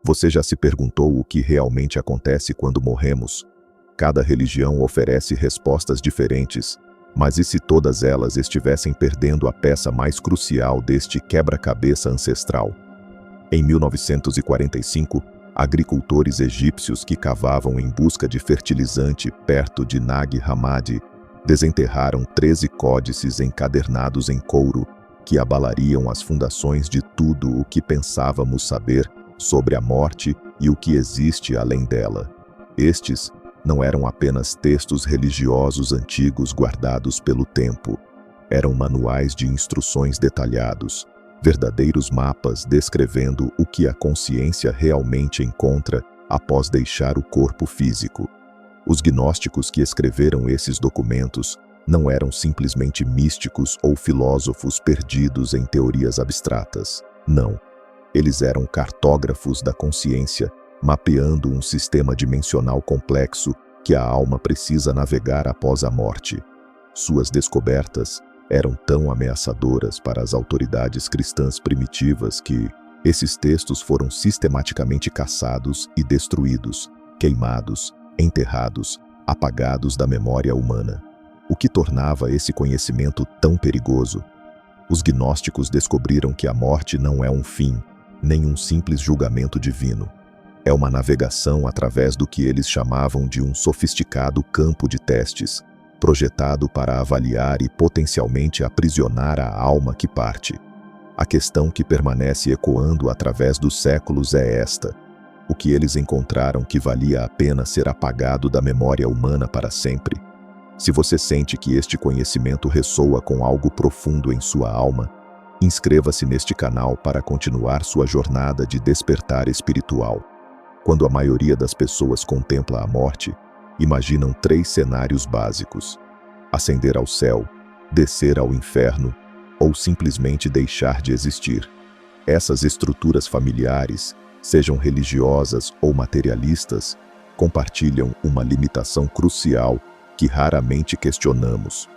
Você já se perguntou o que realmente acontece quando morremos? Cada religião oferece respostas diferentes, mas e se todas elas estivessem perdendo a peça mais crucial deste quebra-cabeça ancestral? Em 1945, agricultores egípcios que cavavam em busca de fertilizante perto de Nag Hammadi desenterraram 13 códices encadernados em couro que abalariam as fundações de tudo o que pensávamos saber sobre a morte e o que existe além dela. Estes não eram apenas textos religiosos antigos guardados pelo tempo. Eram manuais de instruções detalhados, verdadeiros mapas descrevendo o que a consciência realmente encontra após deixar o corpo físico. Os gnósticos que escreveram esses documentos não eram simplesmente místicos ou filósofos perdidos em teorias abstratas. Não. Eles eram cartógrafos da consciência, mapeando um sistema dimensional complexo que a alma precisa navegar após a morte. Suas descobertas eram tão ameaçadoras para as autoridades cristãs primitivas que esses textos foram sistematicamente caçados e destruídos, queimados, enterrados, apagados da memória humana. O que tornava esse conhecimento tão perigoso? Os gnósticos descobriram que a morte não é um fim, nem um simples julgamento divino. É uma navegação através do que eles chamavam de um sofisticado campo de testes, projetado para avaliar e potencialmente aprisionar a alma que parte. A questão que permanece ecoando através dos séculos é esta: o que eles encontraram que valia a pena ser apagado da memória humana para sempre? Se você sente que este conhecimento ressoa com algo profundo em sua alma, inscreva-se neste canal para continuar sua jornada de despertar espiritual. Quando a maioria das pessoas contempla a morte, imaginam 3 cenários básicos: ascender ao céu, descer ao inferno ou simplesmente deixar de existir. Essas estruturas familiares, sejam religiosas ou materialistas, compartilham uma limitação crucial que raramente questionamos.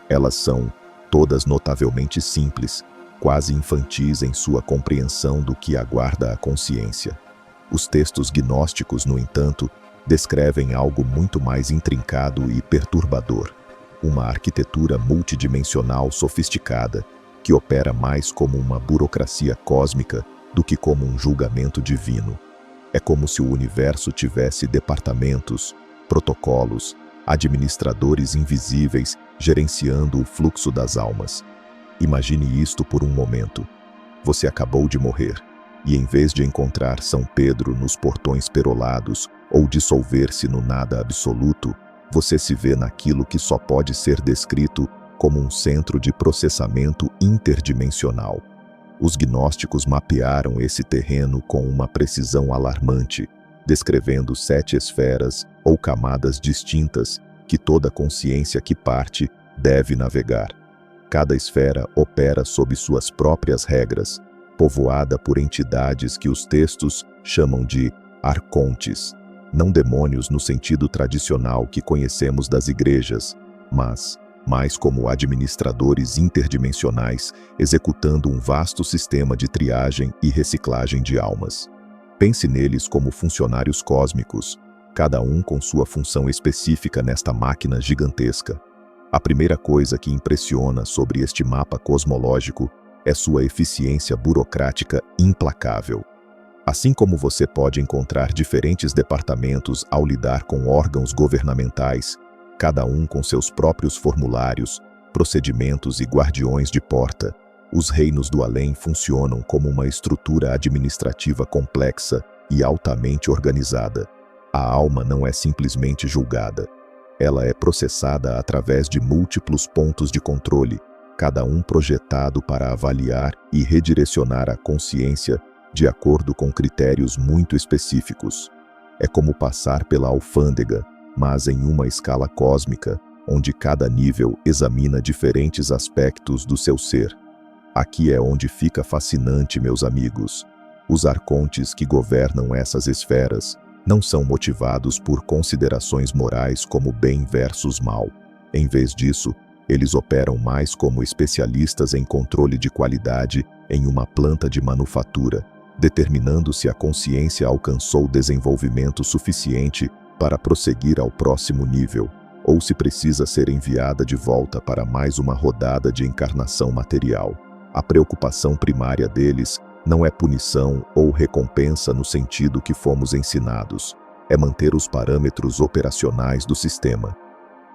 Elas são todas notavelmente simples, quase infantis em sua compreensão do que aguarda a consciência. Os textos gnósticos, no entanto, descrevem algo muito mais intrincado e perturbador: uma arquitetura multidimensional sofisticada que opera mais como uma burocracia cósmica do que como um julgamento divino. É como se o universo tivesse departamentos, protocolos, administradores invisíveis gerenciando o fluxo das almas. Imagine isto por um momento. Você acabou de morrer, e em vez de encontrar São Pedro nos portões perolados ou dissolver-se no nada absoluto, você se vê naquilo que só pode ser descrito como um centro de processamento interdimensional. Os gnósticos mapearam esse terreno com uma precisão alarmante, descrevendo 7 esferas ou camadas distintas que toda consciência que parte deve navegar. Cada esfera opera sob suas próprias regras, povoada por entidades que os textos chamam de arcontes, não demônios no sentido tradicional que conhecemos das igrejas, mas mais como administradores interdimensionais executando um vasto sistema de triagem e reciclagem de almas. Pense neles como funcionários cósmicos, cada um com sua função específica nesta máquina gigantesca. A primeira coisa que impressiona sobre este mapa cosmológico é sua eficiência burocrática implacável. Assim como você pode encontrar diferentes departamentos ao lidar com órgãos governamentais, cada um com seus próprios formulários, procedimentos e guardiões de porta, os reinos do além funcionam como uma estrutura administrativa complexa e altamente organizada. A alma não é simplesmente julgada. Ela é processada através de múltiplos pontos de controle, cada um projetado para avaliar e redirecionar a consciência de acordo com critérios muito específicos. É como passar pela alfândega, mas em uma escala cósmica, onde cada nível examina diferentes aspectos do seu ser. Aqui é onde fica fascinante, meus amigos. Os arcontes que governam essas esferas não são motivados por considerações morais como bem versus mal. Em vez disso, eles operam mais como especialistas em controle de qualidade em uma planta de manufatura. determinando se a consciência alcançou desenvolvimento suficiente para prosseguir ao próximo nível, ou se precisa ser enviada de volta para mais uma rodada de encarnação material. A preocupação primária deles não é punição ou recompensa no sentido que fomos ensinados, é manter os parâmetros operacionais do sistema.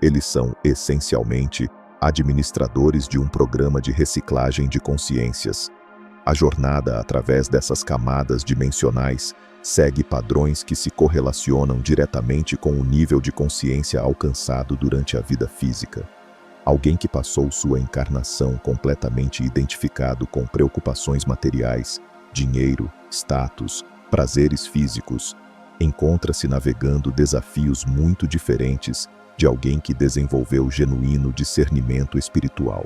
Eles são, essencialmente, administradores de um programa de reciclagem de consciências. A jornada através dessas camadas dimensionais segue padrões que se correlacionam diretamente com o nível de consciência alcançado durante a vida física. Alguém que passou sua encarnação completamente identificado com preocupações materiais, dinheiro, status, prazeres físicos, encontra-se navegando desafios muito diferentes de alguém que desenvolveu genuíno discernimento espiritual.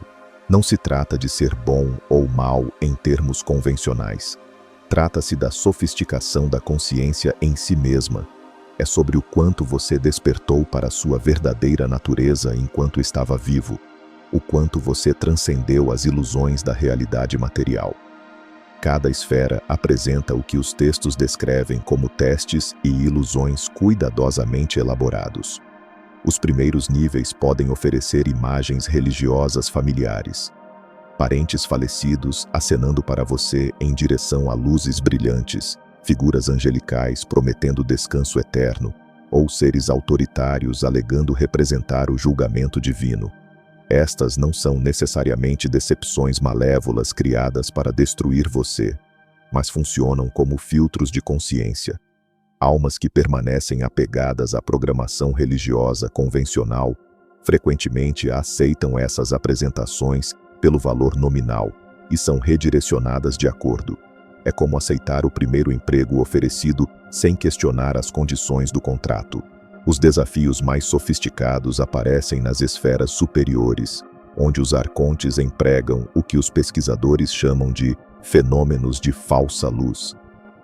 Não se trata de ser bom ou mal em termos convencionais. Trata-se da sofisticação da consciência em si mesma. É sobre o quanto você despertou para a sua verdadeira natureza enquanto estava vivo, o quanto você transcendeu as ilusões da realidade material. Cada esfera apresenta o que os textos descrevem como testes e ilusões cuidadosamente elaborados. Os primeiros níveis podem oferecer imagens religiosas familiares. Parentes falecidos acenando para você em direção a luzes brilhantes, figuras angelicais prometendo descanso eterno, ou seres autoritários alegando representar o julgamento divino. Estas não são necessariamente decepções malévolas criadas para destruir você, mas funcionam como filtros de consciência. Almas que permanecem apegadas à programação religiosa convencional frequentemente aceitam essas apresentações pelo valor nominal e são redirecionadas de acordo. É como aceitar o primeiro emprego oferecido sem questionar as condições do contrato. Os desafios mais sofisticados aparecem nas esferas superiores, onde os arcontes empregam o que os pesquisadores chamam de fenômenos de falsa luz.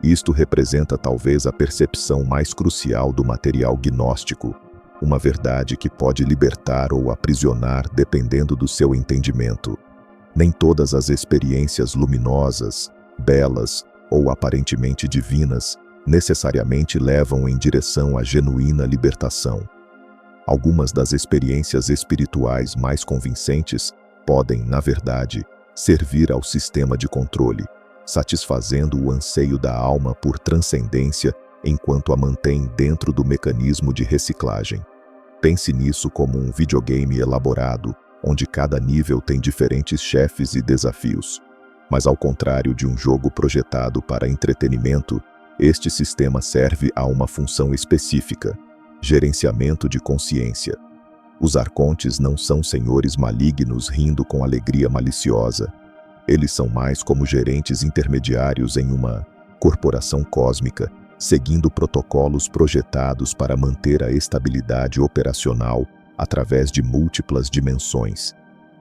Isto representa talvez a percepção mais crucial do material gnóstico, uma verdade que pode libertar ou aprisionar dependendo do seu entendimento. Nem todas as experiências luminosas, belas ou aparentemente divinas necessariamente levam em direção à genuína libertação. Algumas das experiências espirituais mais convincentes podem, na verdade, servir ao sistema de controle, satisfazendo o anseio da alma por transcendência enquanto a mantém dentro do mecanismo de reciclagem. Pense nisso como um videogame elaborado, onde cada nível tem diferentes chefes e desafios. Mas ao contrário de um jogo projetado para entretenimento, este sistema serve a uma função específica: gerenciamento de consciência. Os arcontes não são senhores malignos rindo com alegria maliciosa. Eles são mais como gerentes intermediários em uma corporação cósmica, seguindo protocolos projetados para manter a estabilidade operacional através de múltiplas dimensões.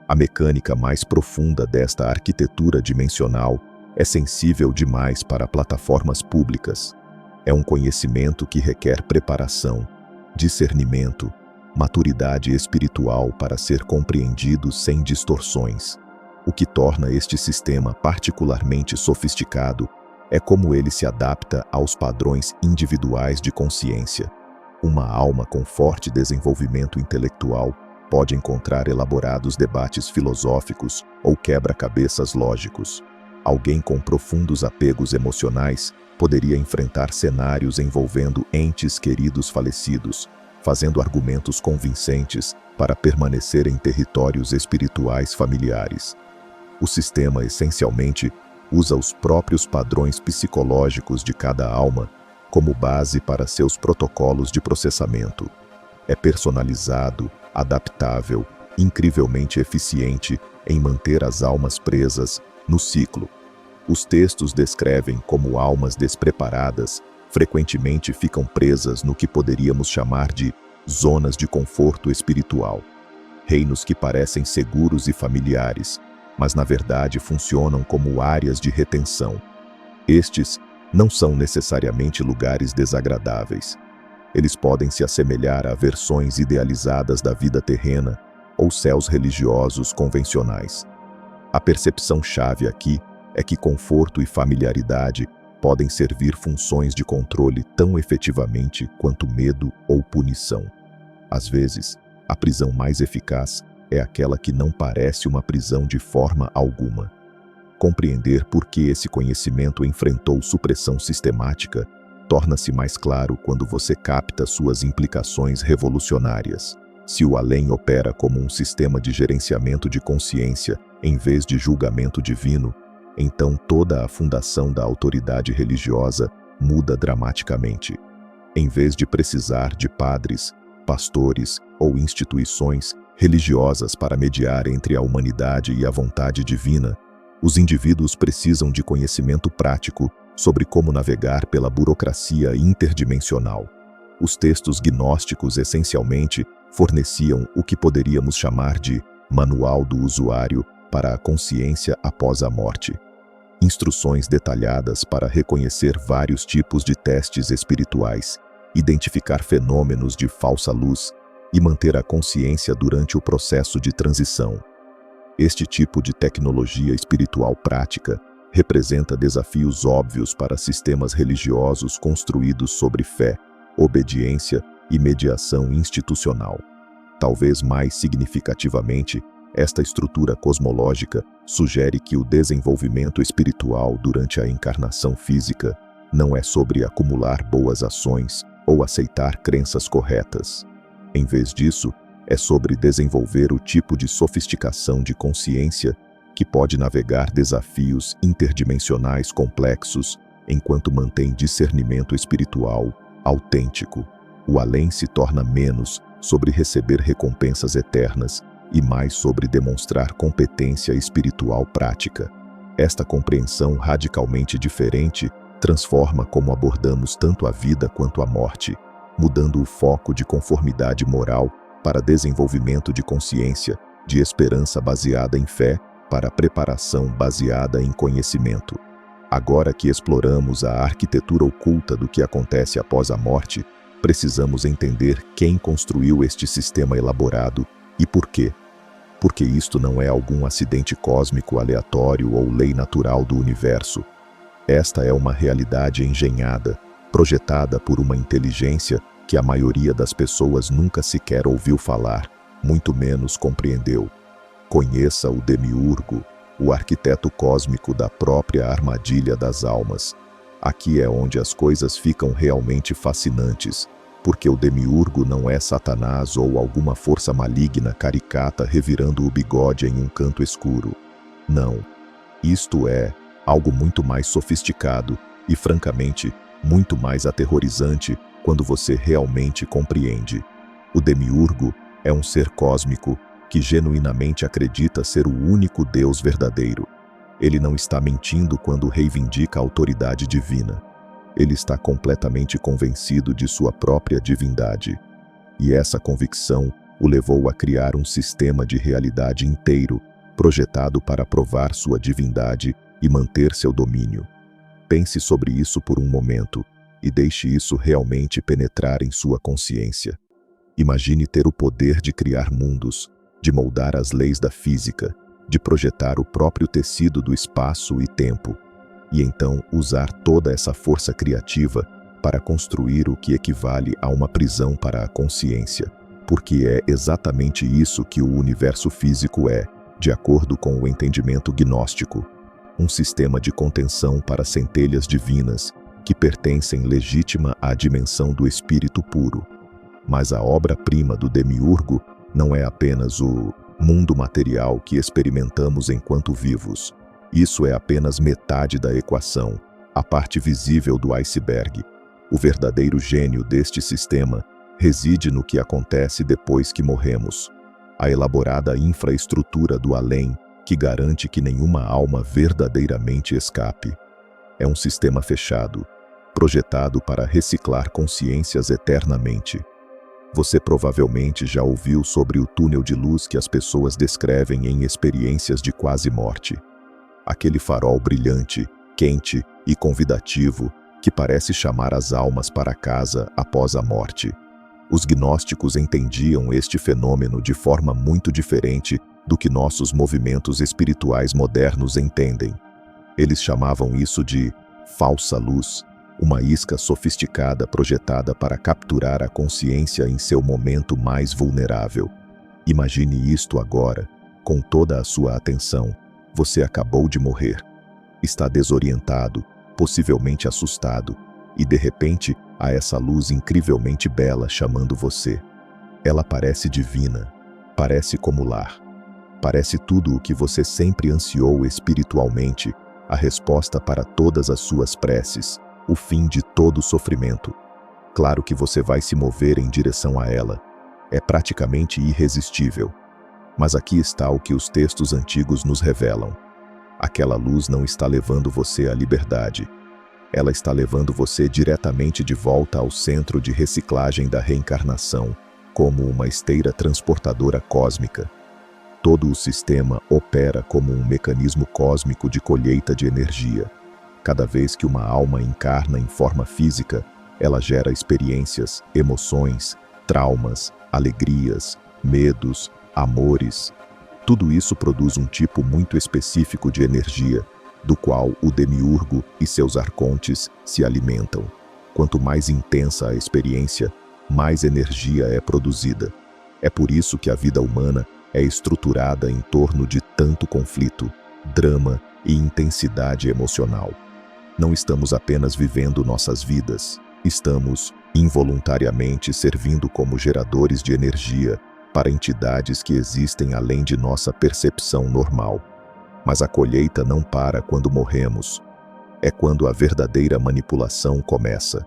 A mecânica mais profunda desta arquitetura dimensional é sensível demais para plataformas públicas. É um conhecimento que requer preparação, discernimento, maturidade espiritual para ser compreendido sem distorções. O que torna este sistema particularmente sofisticado é como ele se adapta aos padrões individuais de consciência. Uma alma com forte desenvolvimento intelectual pode encontrar elaborados debates filosóficos ou quebra-cabeças lógicos. Alguém com profundos apegos emocionais poderia enfrentar cenários envolvendo entes queridos falecidos, fazendo argumentos convincentes para permanecer em territórios espirituais familiares. O sistema, essencialmente, usa os próprios padrões psicológicos de cada alma como base para seus protocolos de processamento. É personalizado, adaptável, incrivelmente eficiente em manter as almas presas no ciclo. Os textos descrevem como almas despreparadas frequentemente ficam presas no que poderíamos chamar de zonas de conforto espiritual. Reinos que parecem seguros e familiares, mas na verdade funcionam como áreas de retenção. Estes não são necessariamente lugares desagradáveis. Eles podem se assemelhar a versões idealizadas da vida terrena ou céus religiosos convencionais. A percepção-chave aqui é que conforto e familiaridade podem servir funções de controle tão efetivamente quanto medo ou punição. Às vezes, a prisão mais eficaz é aquela que não parece uma prisão de forma alguma. Compreender por que esse conhecimento enfrentou supressão sistemática torna-se mais claro quando você capta suas implicações revolucionárias. Se o além opera como um sistema de gerenciamento de consciência em vez de julgamento divino, então toda a fundação da autoridade religiosa muda dramaticamente. Em vez de precisar de padres, pastores ou instituições religiosas para mediar entre a humanidade e a vontade divina, os indivíduos precisam de conhecimento prático sobre como navegar pela burocracia interdimensional. Os textos gnósticos essencialmente forneciam o que poderíamos chamar de manual do usuário para a consciência após a morte. Instruções detalhadas para reconhecer vários tipos de testes espirituais, identificar fenômenos de falsa luz e manter a consciência durante o processo de transição. Este tipo de tecnologia espiritual prática representa desafios óbvios para sistemas religiosos construídos sobre fé, obediência e mediação institucional. Talvez mais significativamente, esta estrutura cosmológica sugere que o desenvolvimento espiritual durante a encarnação física não é sobre acumular boas ações ou aceitar crenças corretas. Em vez disso, é sobre desenvolver o tipo de sofisticação de consciência que pode navegar desafios interdimensionais complexos enquanto mantém discernimento espiritual autêntico. O além se torna menos sobre receber recompensas eternas e mais sobre demonstrar competência espiritual prática. Esta compreensão radicalmente diferente transforma como abordamos tanto a vida quanto a morte, mudando o foco de conformidade moral para desenvolvimento de consciência, de esperança baseada em fé, para preparação baseada em conhecimento. Agora que exploramos a arquitetura oculta do que acontece após a morte, precisamos entender quem construiu este sistema elaborado e por quê. Porque isto não é algum acidente cósmico aleatório ou lei natural do universo. Esta é uma realidade engenhada, projetada por uma inteligência que a maioria das pessoas nunca sequer ouviu falar, muito menos compreendeu. Conheça o Demiurgo, o arquiteto cósmico da própria armadilha das almas. Aqui é onde as coisas ficam realmente fascinantes, porque o Demiurgo não é Satanás ou alguma força maligna caricata revirando o bigode em um canto escuro. Não. Isto é algo muito mais sofisticado e, francamente, muito mais aterrorizante quando você realmente compreende. O Demiurgo é um ser cósmico que genuinamente acredita ser o único Deus verdadeiro. Ele não está mentindo quando reivindica a autoridade divina. Ele está completamente convencido de sua própria divindade. E essa convicção o levou a criar um sistema de realidade inteiro, projetado para provar sua divindade e manter seu domínio. Pense sobre isso por um momento e deixe isso realmente penetrar em sua consciência. Imagine ter o poder de criar mundos, de moldar as leis da física, de projetar o próprio tecido do espaço e tempo, e então usar toda essa força criativa para construir o que equivale a uma prisão para a consciência, porque é exatamente isso que o universo físico é, de acordo com o entendimento gnóstico. Um sistema de contenção para centelhas divinas que pertencem legítima à dimensão do espírito puro. Mas a obra-prima do Demiurgo não é apenas o mundo material que experimentamos enquanto vivos. Isso é apenas metade da equação, a parte visível do iceberg. O verdadeiro gênio deste sistema reside no que acontece depois que morremos. A elaborada infraestrutura do além que garante que nenhuma alma verdadeiramente escape. É um sistema fechado, projetado para reciclar consciências eternamente. Você provavelmente já ouviu sobre o túnel de luz que as pessoas descrevem em experiências de quase morte. Aquele farol brilhante, quente e convidativo que parece chamar as almas para casa após a morte. Os gnósticos entendiam este fenômeno de forma muito diferente do que nossos movimentos espirituais modernos entendem. Eles chamavam isso de falsa luz, uma isca sofisticada projetada para capturar a consciência em seu momento mais vulnerável. Imagine isto agora, com toda a sua atenção. Você acabou de morrer. Está desorientado, possivelmente assustado, e de repente há essa luz incrivelmente bela chamando você. Ela parece divina, parece como lar. Parece tudo o que você sempre ansiou espiritualmente, a resposta para todas as suas preces, o fim de todo sofrimento. Claro que você vai se mover em direção a ela. É praticamente irresistível. Mas aqui está o que os textos antigos nos revelam. Aquela luz não está levando você à liberdade. Ela está levando você diretamente de volta ao centro de reciclagem da reencarnação, como uma esteira transportadora cósmica. Todo o sistema opera como um mecanismo cósmico de colheita de energia. Cada vez que uma alma encarna em forma física, ela gera experiências, emoções, traumas, alegrias, medos, amores. Tudo isso produz um tipo muito específico de energia, do qual o demiurgo e seus arcontes se alimentam. Quanto mais intensa a experiência, mais energia é produzida. É por isso que a vida humana é estruturada em torno de tanto conflito, drama e intensidade emocional. Não estamos apenas vivendo nossas vidas, estamos, involuntariamente, servindo como geradores de energia para entidades que existem além de nossa percepção normal. Mas a colheita não para quando morremos. É quando a verdadeira manipulação começa.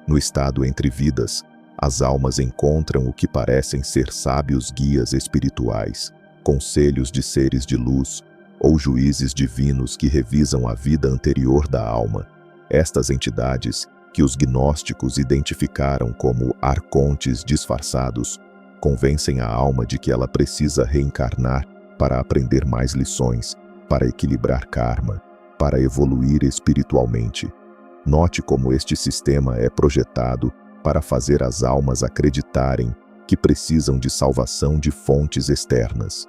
No estado entre vidas, as almas encontram o que parecem ser sábios guias espirituais, conselhos de seres de luz ou juízes divinos que revisam a vida anterior da alma. Estas entidades, que os gnósticos identificaram como arcontes disfarçados, convencem a alma de que ela precisa reencarnar para aprender mais lições, para equilibrar karma, para evoluir espiritualmente. Note como este sistema é projetado para fazer as almas acreditarem que precisam de salvação de fontes externas.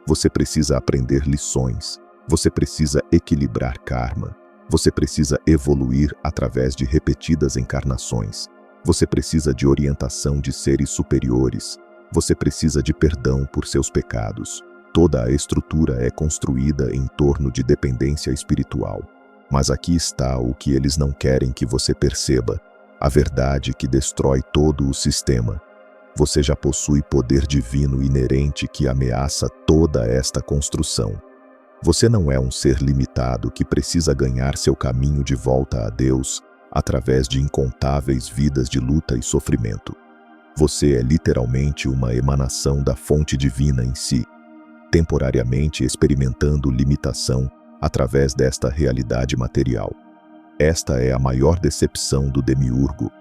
Você precisa aprender lições, você precisa equilibrar karma, você precisa evoluir através de repetidas encarnações, você precisa de orientação de seres superiores, você precisa de perdão por seus pecados. Toda a estrutura é construída em torno de dependência espiritual. Mas aqui está o que eles não querem que você perceba, a verdade que destrói todo o sistema. Você já possui poder divino inerente que ameaça toda esta construção. Você não é um ser limitado que precisa ganhar seu caminho de volta a Deus através de incontáveis vidas de luta e sofrimento. Você é literalmente uma emanação da fonte divina em si, temporariamente experimentando limitação através desta realidade material. Esta é a maior decepção do demiurgo,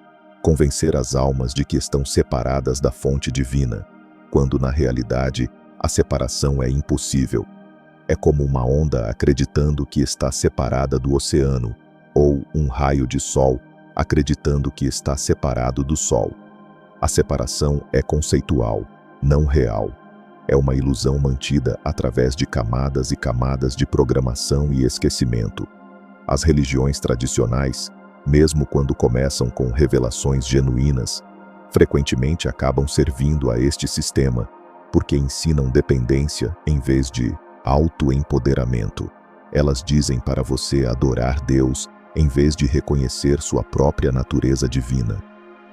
convencer as almas de que estão separadas da fonte divina, quando na realidade a separação é impossível. É como uma onda acreditando que está separada do oceano, ou um raio de sol acreditando que está separado do sol. A separação é conceitual, não real. É uma ilusão mantida através de camadas e camadas de programação e esquecimento. As religiões tradicionais, mesmo quando começam com revelações genuínas, frequentemente acabam servindo a este sistema, porque ensinam dependência em vez de autoempoderamento. Elas dizem para você adorar Deus em vez de reconhecer sua própria natureza divina.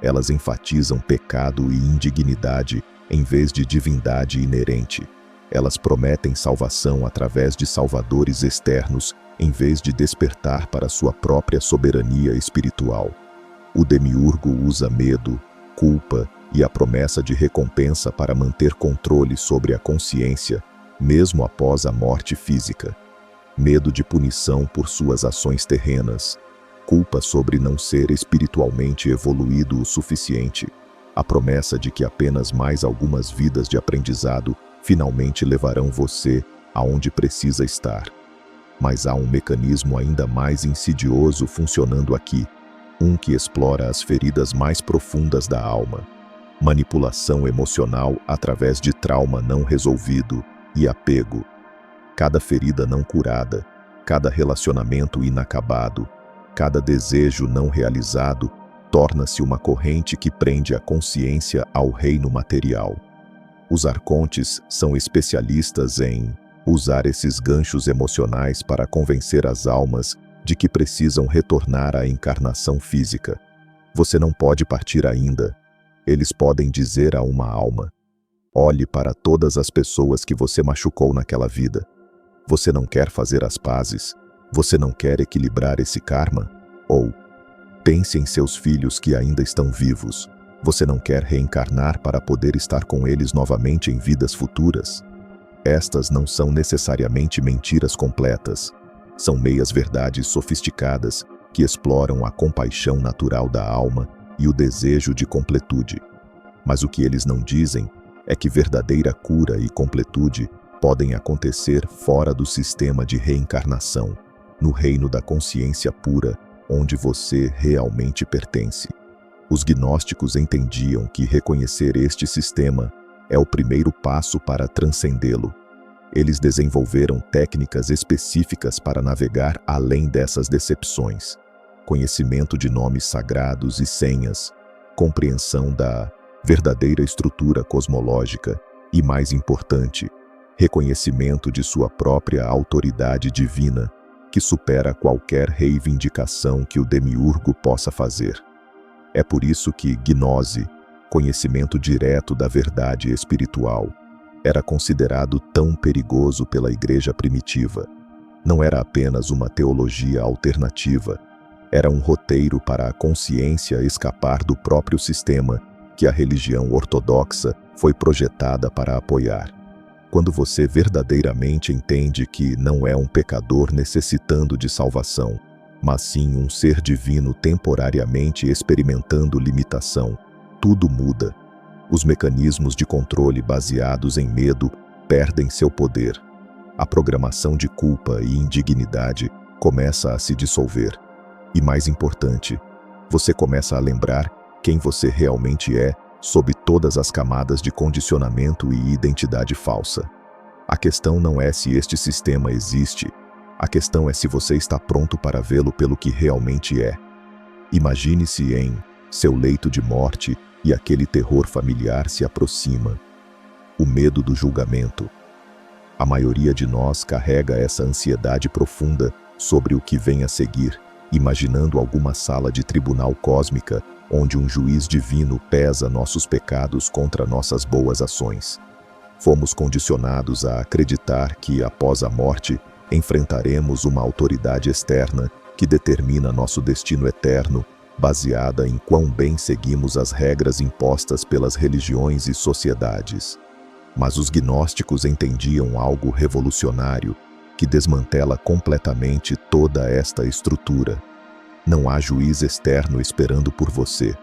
Elas enfatizam pecado e indignidade em vez de divindade inerente. Elas prometem salvação através de salvadores externos em vez de despertar para sua própria soberania espiritual. O demiurgo usa medo, culpa e a promessa de recompensa para manter controle sobre a consciência, mesmo após a morte física. Medo de punição por suas ações terrenas, culpa sobre não ser espiritualmente evoluído o suficiente, a promessa de que apenas mais algumas vidas de aprendizado finalmente levarão você aonde precisa estar. Mas há um mecanismo ainda mais insidioso funcionando aqui, um que explora as feridas mais profundas da alma. Manipulação emocional através de trauma não resolvido e apego. Cada ferida não curada, cada relacionamento inacabado, Cada desejo não realizado torna-se uma corrente que prende a consciência ao reino material. Os arcontes são especialistas em usar esses ganchos emocionais para convencer as almas de que precisam retornar à encarnação física. Você não pode partir ainda. Eles podem dizer a uma alma: olhe para todas as pessoas que você machucou naquela vida. Você não quer fazer as pazes? Você não quer equilibrar esse karma? Ou pense em seus filhos que ainda estão vivos. Você não quer reencarnar para poder estar com eles novamente em vidas futuras? Estas não são necessariamente mentiras completas. São meias-verdades sofisticadas que exploram a compaixão natural da alma e o desejo de completude. Mas o que eles não dizem é que verdadeira cura e completude podem acontecer fora do sistema de reencarnação, no reino da consciência pura, onde você realmente pertence. Os gnósticos entendiam que reconhecer este sistema é o primeiro passo para transcendê-lo. Eles desenvolveram técnicas específicas para navegar além dessas decepções. Conhecimento de nomes sagrados e senhas, compreensão da verdadeira estrutura cosmológica e, mais importante, reconhecimento de sua própria autoridade divina, que supera qualquer reivindicação que o demiurgo possa fazer. É por isso que gnose, conhecimento direto da verdade espiritual, era considerado tão perigoso pela igreja primitiva. Não era apenas uma teologia alternativa, era um roteiro para a consciência escapar do próprio sistema que a religião ortodoxa foi projetada para apoiar. Quando você verdadeiramente entende que não é um pecador necessitando de salvação, mas sim um ser divino temporariamente experimentando limitação, tudo muda. Os mecanismos de controle baseados em medo perdem seu poder. A programação de culpa e indignidade começa a se dissolver. E mais importante, você começa a lembrar quem você realmente é sob todas as camadas de condicionamento e identidade falsa. A questão não é se este sistema existe, a questão é se você está pronto para vê-lo pelo que realmente é. Imagine-se em seu leito de morte e aquele terror familiar se aproxima. O medo do julgamento. A maioria de nós carrega essa ansiedade profunda sobre o que vem a seguir, imaginando alguma sala de tribunal cósmica onde um juiz divino pesa nossos pecados contra nossas boas ações. Fomos condicionados a acreditar que, após a morte, enfrentaremos uma autoridade externa que determina nosso destino eterno, baseada em quão bem seguimos as regras impostas pelas religiões e sociedades. Mas os gnósticos entendiam algo revolucionário que desmantela completamente toda esta estrutura. Não há juiz externo esperando por você.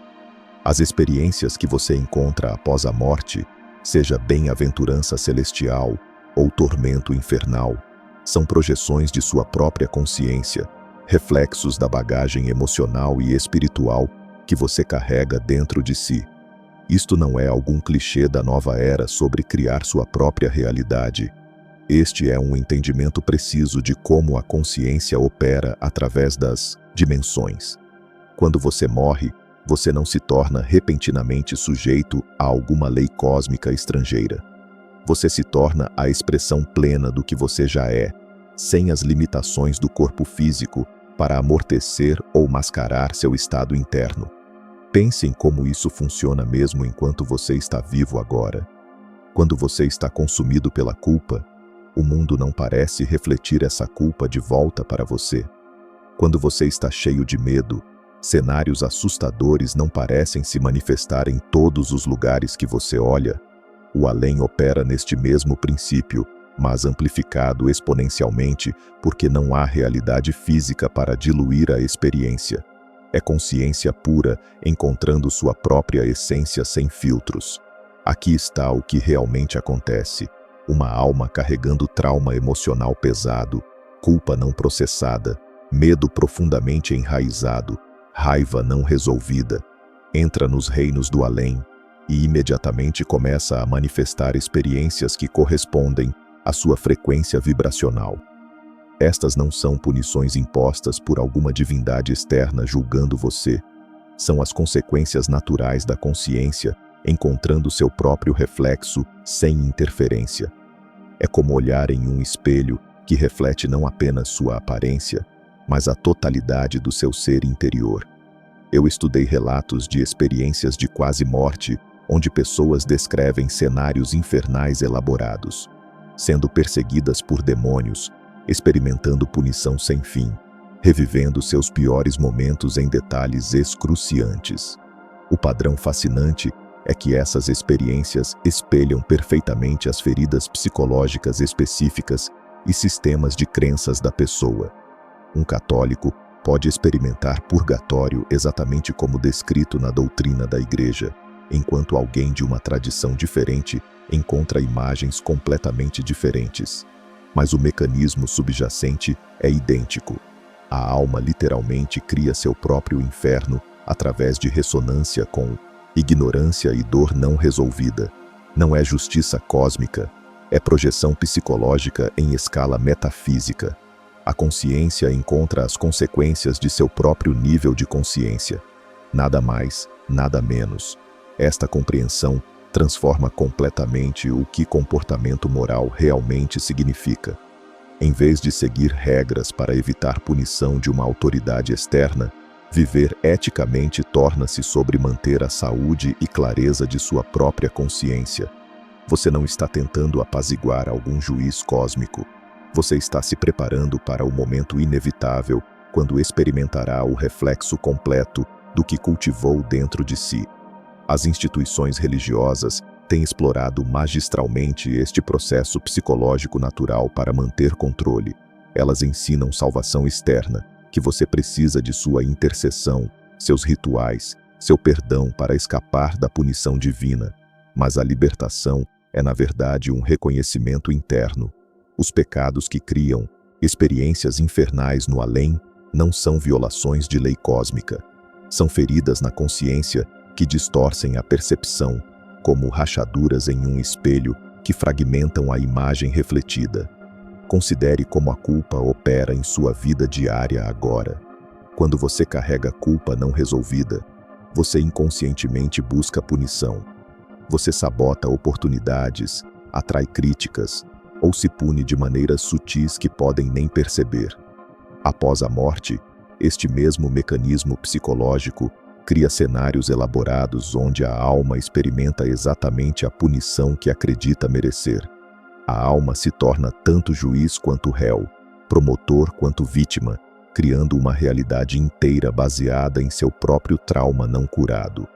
As experiências que você encontra após a morte, seja bem-aventurança celestial ou tormento infernal, são projeções de sua própria consciência, reflexos da bagagem emocional e espiritual que você carrega dentro de si. Isto não é algum clichê da nova era sobre criar sua própria realidade. Este é um entendimento preciso de como a consciência opera através das dimensões. Quando você morre, você não se torna repentinamente sujeito a alguma lei cósmica estrangeira. Você se torna a expressão plena do que você já é, sem as limitações do corpo físico para amortecer ou mascarar seu estado interno. Pense em como isso funciona mesmo enquanto você está vivo agora. Quando você está consumido pela culpa, o mundo não parece refletir essa culpa de volta para você. Quando você está cheio de medo, cenários assustadores não parecem se manifestar em todos os lugares que você olha. O além opera neste mesmo princípio, mas amplificado exponencialmente porque não há realidade física para diluir a experiência. É consciência pura encontrando sua própria essência sem filtros. Aqui está o que realmente acontece. Uma alma carregando trauma emocional pesado, culpa não processada, medo profundamente enraizado, raiva não resolvida, entra nos reinos do além e imediatamente começa a manifestar experiências que correspondem à sua frequência vibracional. Estas não são punições impostas por alguma divindade externa julgando você. São as consequências naturais da consciência encontrando seu próprio reflexo sem interferência. É como olhar em um espelho que reflete não apenas sua aparência, mas a totalidade do seu ser interior. Eu estudei relatos de experiências de quase morte, onde pessoas descrevem cenários infernais elaborados, sendo perseguidas por demônios, experimentando punição sem fim, revivendo seus piores momentos em detalhes excruciantes. O padrão fascinante é que essas experiências espelham perfeitamente as feridas psicológicas específicas e sistemas de crenças da pessoa. Um católico pode experimentar purgatório exatamente como descrito na doutrina da Igreja, enquanto alguém de uma tradição diferente encontra imagens completamente diferentes. Mas o mecanismo subjacente é idêntico. A alma literalmente cria seu próprio inferno através de ressonância com ignorância e dor não resolvida. Não é justiça cósmica, é projeção psicológica em escala metafísica. A consciência encontra as consequências de seu próprio nível de consciência. Nada mais, nada menos. Esta compreensão transforma completamente o que comportamento moral realmente significa. Em vez de seguir regras para evitar punição de uma autoridade externa, viver eticamente torna-se sobre manter a saúde e clareza de sua própria consciência. Você não está tentando apaziguar algum juiz cósmico. Você está se preparando para o momento inevitável, quando experimentará o reflexo completo do que cultivou dentro de si. As instituições religiosas têm explorado magistralmente este processo psicológico natural para manter controle. Elas ensinam salvação externa, que você precisa de sua intercessão, seus rituais, seu perdão para escapar da punição divina. Mas a libertação é, na verdade, um reconhecimento interno. Os pecados que criam experiências infernais no além não são violações de lei cósmica. São feridas na consciência que distorcem a percepção, como rachaduras em um espelho que fragmentam a imagem refletida. Considere como a culpa opera em sua vida diária agora. Quando você carrega culpa não resolvida, você inconscientemente busca punição. Você sabota oportunidades, atrai críticas, ou se pune de maneiras sutis que podem nem perceber. Após a morte, este mesmo mecanismo psicológico cria cenários elaborados onde a alma experimenta exatamente a punição que acredita merecer. A alma se torna tanto juiz quanto réu, promotor quanto vítima, criando uma realidade inteira baseada em seu próprio trauma não curado.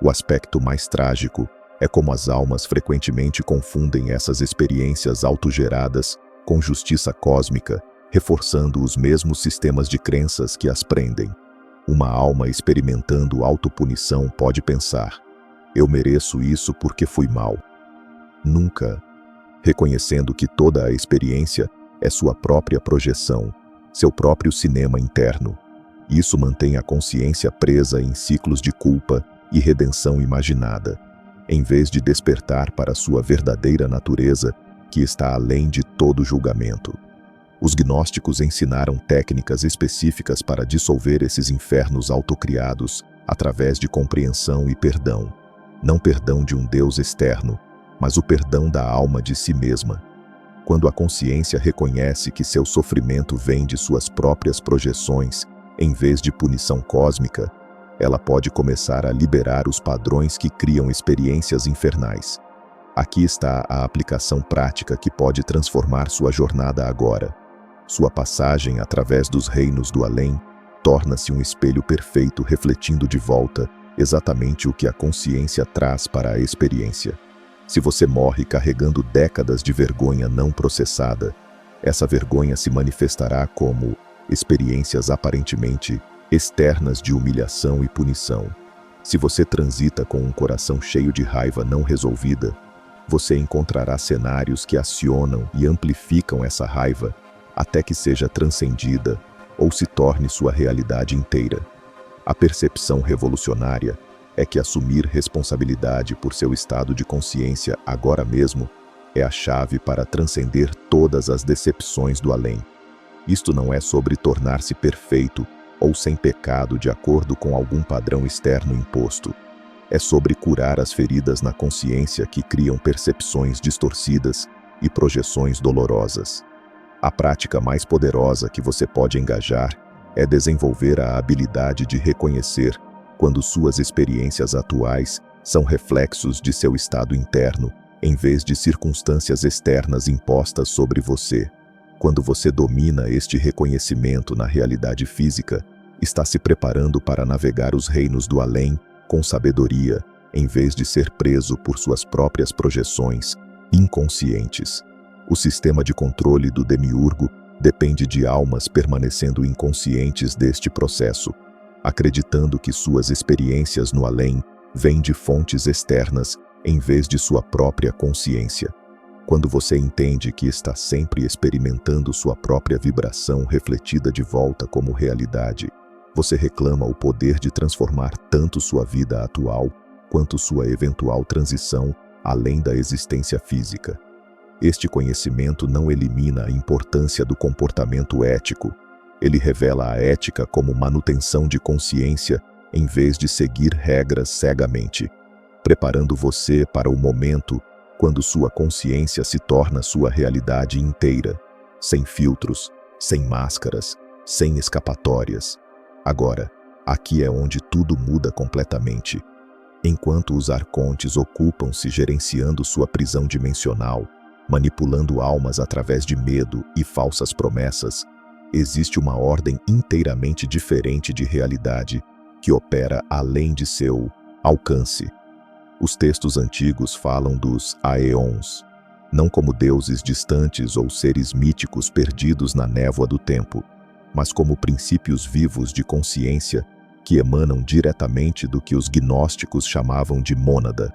O aspecto mais trágico é como as almas frequentemente confundem essas experiências autogeradas com justiça cósmica, reforçando os mesmos sistemas de crenças que as prendem. Uma alma experimentando autopunição pode pensar: eu mereço isso porque fui mal. Nunca. Reconhecendo que toda a experiência é sua própria projeção, seu próprio cinema interno. Isso mantém a consciência presa em ciclos de culpa e redenção imaginada, em vez de despertar para sua verdadeira natureza, que está além de todo julgamento. Os gnósticos ensinaram técnicas específicas para dissolver esses infernos autocriados através de compreensão e perdão. Não perdão de um Deus externo, mas o perdão da alma de si mesma. Quando a consciência reconhece que seu sofrimento vem de suas próprias projeções, em vez de punição cósmica, ela pode começar a liberar os padrões que criam experiências infernais. Aqui está a aplicação prática que pode transformar sua jornada agora. Sua passagem através dos reinos do além torna-se um espelho perfeito refletindo de volta exatamente o que a consciência traz para a experiência. Se você morre carregando décadas de vergonha não processada, essa vergonha se manifestará como experiências aparentemente externas de humilhação e punição. Se você transita com um coração cheio de raiva não resolvida, você encontrará cenários que acionam e amplificam essa raiva até que seja transcendida ou se torne sua realidade inteira. A percepção revolucionária é que assumir responsabilidade por seu estado de consciência agora mesmo é a chave para transcender todas as decepções do além. Isto não é sobre tornar-se perfeito ou sem pecado de acordo com algum padrão externo imposto. É sobre curar as feridas na consciência que criam percepções distorcidas e projeções dolorosas. A prática mais poderosa que você pode engajar é desenvolver a habilidade de reconhecer quando suas experiências atuais são reflexos de seu estado interno, em vez de circunstâncias externas impostas sobre você. Quando você domina este reconhecimento na realidade física, está se preparando para navegar os reinos do além com sabedoria, em vez de ser preso por suas próprias projeções inconscientes. O sistema de controle do demiurgo depende de almas permanecendo inconscientes deste processo, acreditando que suas experiências no além vêm de fontes externas em vez de sua própria consciência. Quando você entende que está sempre experimentando sua própria vibração refletida de volta como realidade, você reclama o poder de transformar tanto sua vida atual quanto sua eventual transição além da existência física. Este conhecimento não elimina a importância do comportamento ético. Ele revela a ética como manutenção de consciência em vez de seguir regras cegamente, preparando você para o momento quando sua consciência se torna sua realidade inteira, sem filtros, sem máscaras, sem escapatórias. Agora, aqui é onde tudo muda completamente. Enquanto os arcontes ocupam-se gerenciando sua prisão dimensional, manipulando almas através de medo e falsas promessas, existe uma ordem inteiramente diferente de realidade que opera além de seu alcance. Os textos antigos falam dos aeons, não como deuses distantes ou seres míticos perdidos na névoa do tempo, mas como princípios vivos de consciência que emanam diretamente do que os gnósticos chamavam de mônada,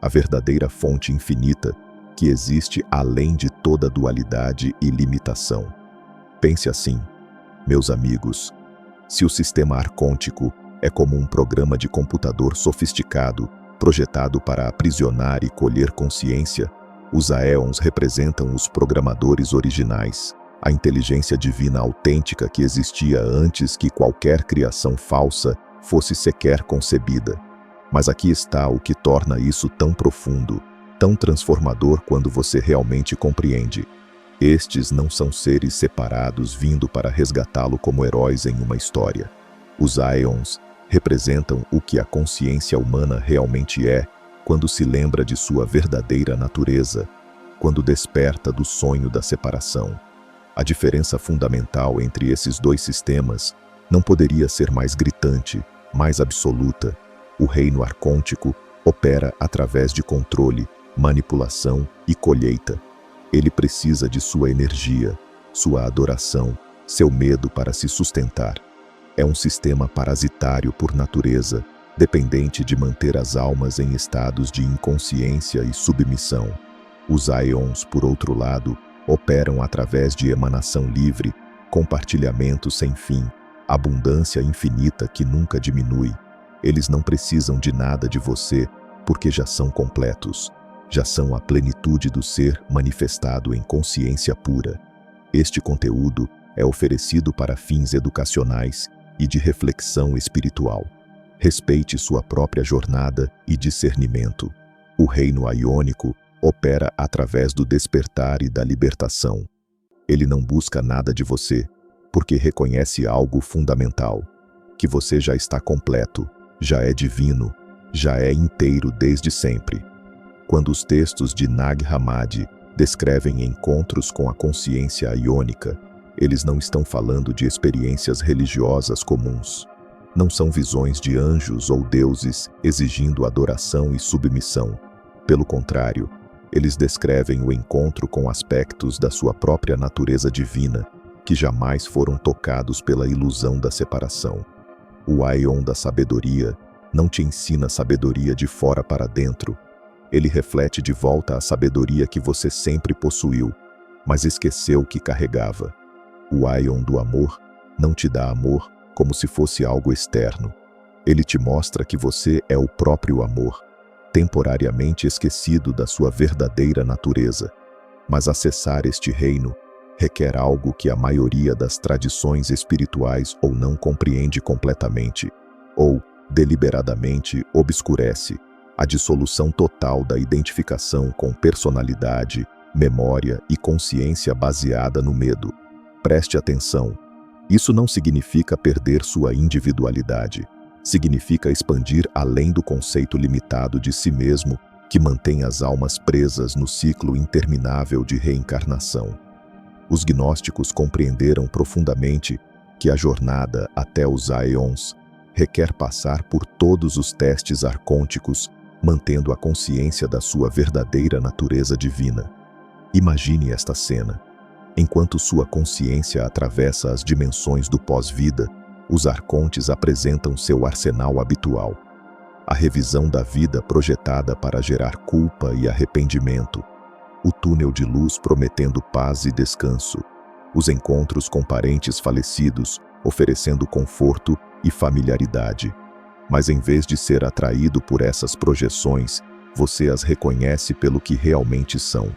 a verdadeira fonte infinita que existe além de toda dualidade e limitação. Pense assim, meus amigos, se o sistema arcôntico é como um programa de computador sofisticado projetado para aprisionar e colher consciência, os aeons representam os programadores originais, a inteligência divina autêntica que existia antes que qualquer criação falsa fosse sequer concebida. Mas aqui está o que torna isso tão profundo, tão transformador quando você realmente compreende. Estes não são seres separados vindo para resgatá-lo como heróis em uma história. Os aeons representam o que a consciência humana realmente é quando se lembra de sua verdadeira natureza, quando desperta do sonho da separação. A diferença fundamental entre esses dois sistemas não poderia ser mais gritante, mais absoluta. O reino arcôntico opera através de controle, manipulação e colheita. Ele precisa de sua energia, sua adoração, seu medo para se sustentar. É um sistema parasitário por natureza, dependente de manter as almas em estados de inconsciência e submissão. Os aeons, por outro lado, operam através de emanação livre, compartilhamento sem fim, abundância infinita que nunca diminui. Eles não precisam de nada de você, porque já são completos. Já são a plenitude do ser manifestado em consciência pura. Este conteúdo é oferecido para fins educacionais e de reflexão espiritual. Respeite sua própria jornada e discernimento. O reino aiônico opera através do despertar e da libertação. Ele não busca nada de você, porque reconhece algo fundamental, que você já está completo, já é divino, já é inteiro desde sempre. Quando os textos de Nag Hammadi descrevem encontros com a consciência aiônica, eles não estão falando de experiências religiosas comuns. Não são visões de anjos ou deuses exigindo adoração e submissão. Pelo contrário, eles descrevem o encontro com aspectos da sua própria natureza divina, que jamais foram tocados pela ilusão da separação. O Aion da sabedoria não te ensina sabedoria de fora para dentro. Ele reflete de volta a sabedoria que você sempre possuiu, mas esqueceu que carregava. O Aion do amor não te dá amor como se fosse algo externo. Ele te mostra que você é o próprio amor, temporariamente esquecido da sua verdadeira natureza. Mas acessar este reino requer algo que a maioria das tradições espirituais ou não compreende completamente, ou, deliberadamente, obscurece: a dissolução total da identificação com personalidade, memória e consciência baseada no medo. Preste atenção. Isso não significa perder sua individualidade. Significa expandir além do conceito limitado de si mesmo que mantém as almas presas no ciclo interminável de reencarnação. Os gnósticos compreenderam profundamente que a jornada até os aeons requer passar por todos os testes arcônticos, mantendo a consciência da sua verdadeira natureza divina. Imagine esta cena. Enquanto sua consciência atravessa as dimensões do pós-vida, os arcontes apresentam seu arsenal habitual. A revisão da vida projetada para gerar culpa e arrependimento. O túnel de luz prometendo paz e descanso. Os encontros com parentes falecidos, oferecendo conforto e familiaridade. Mas em vez de ser atraído por essas projeções, você as reconhece pelo que realmente são.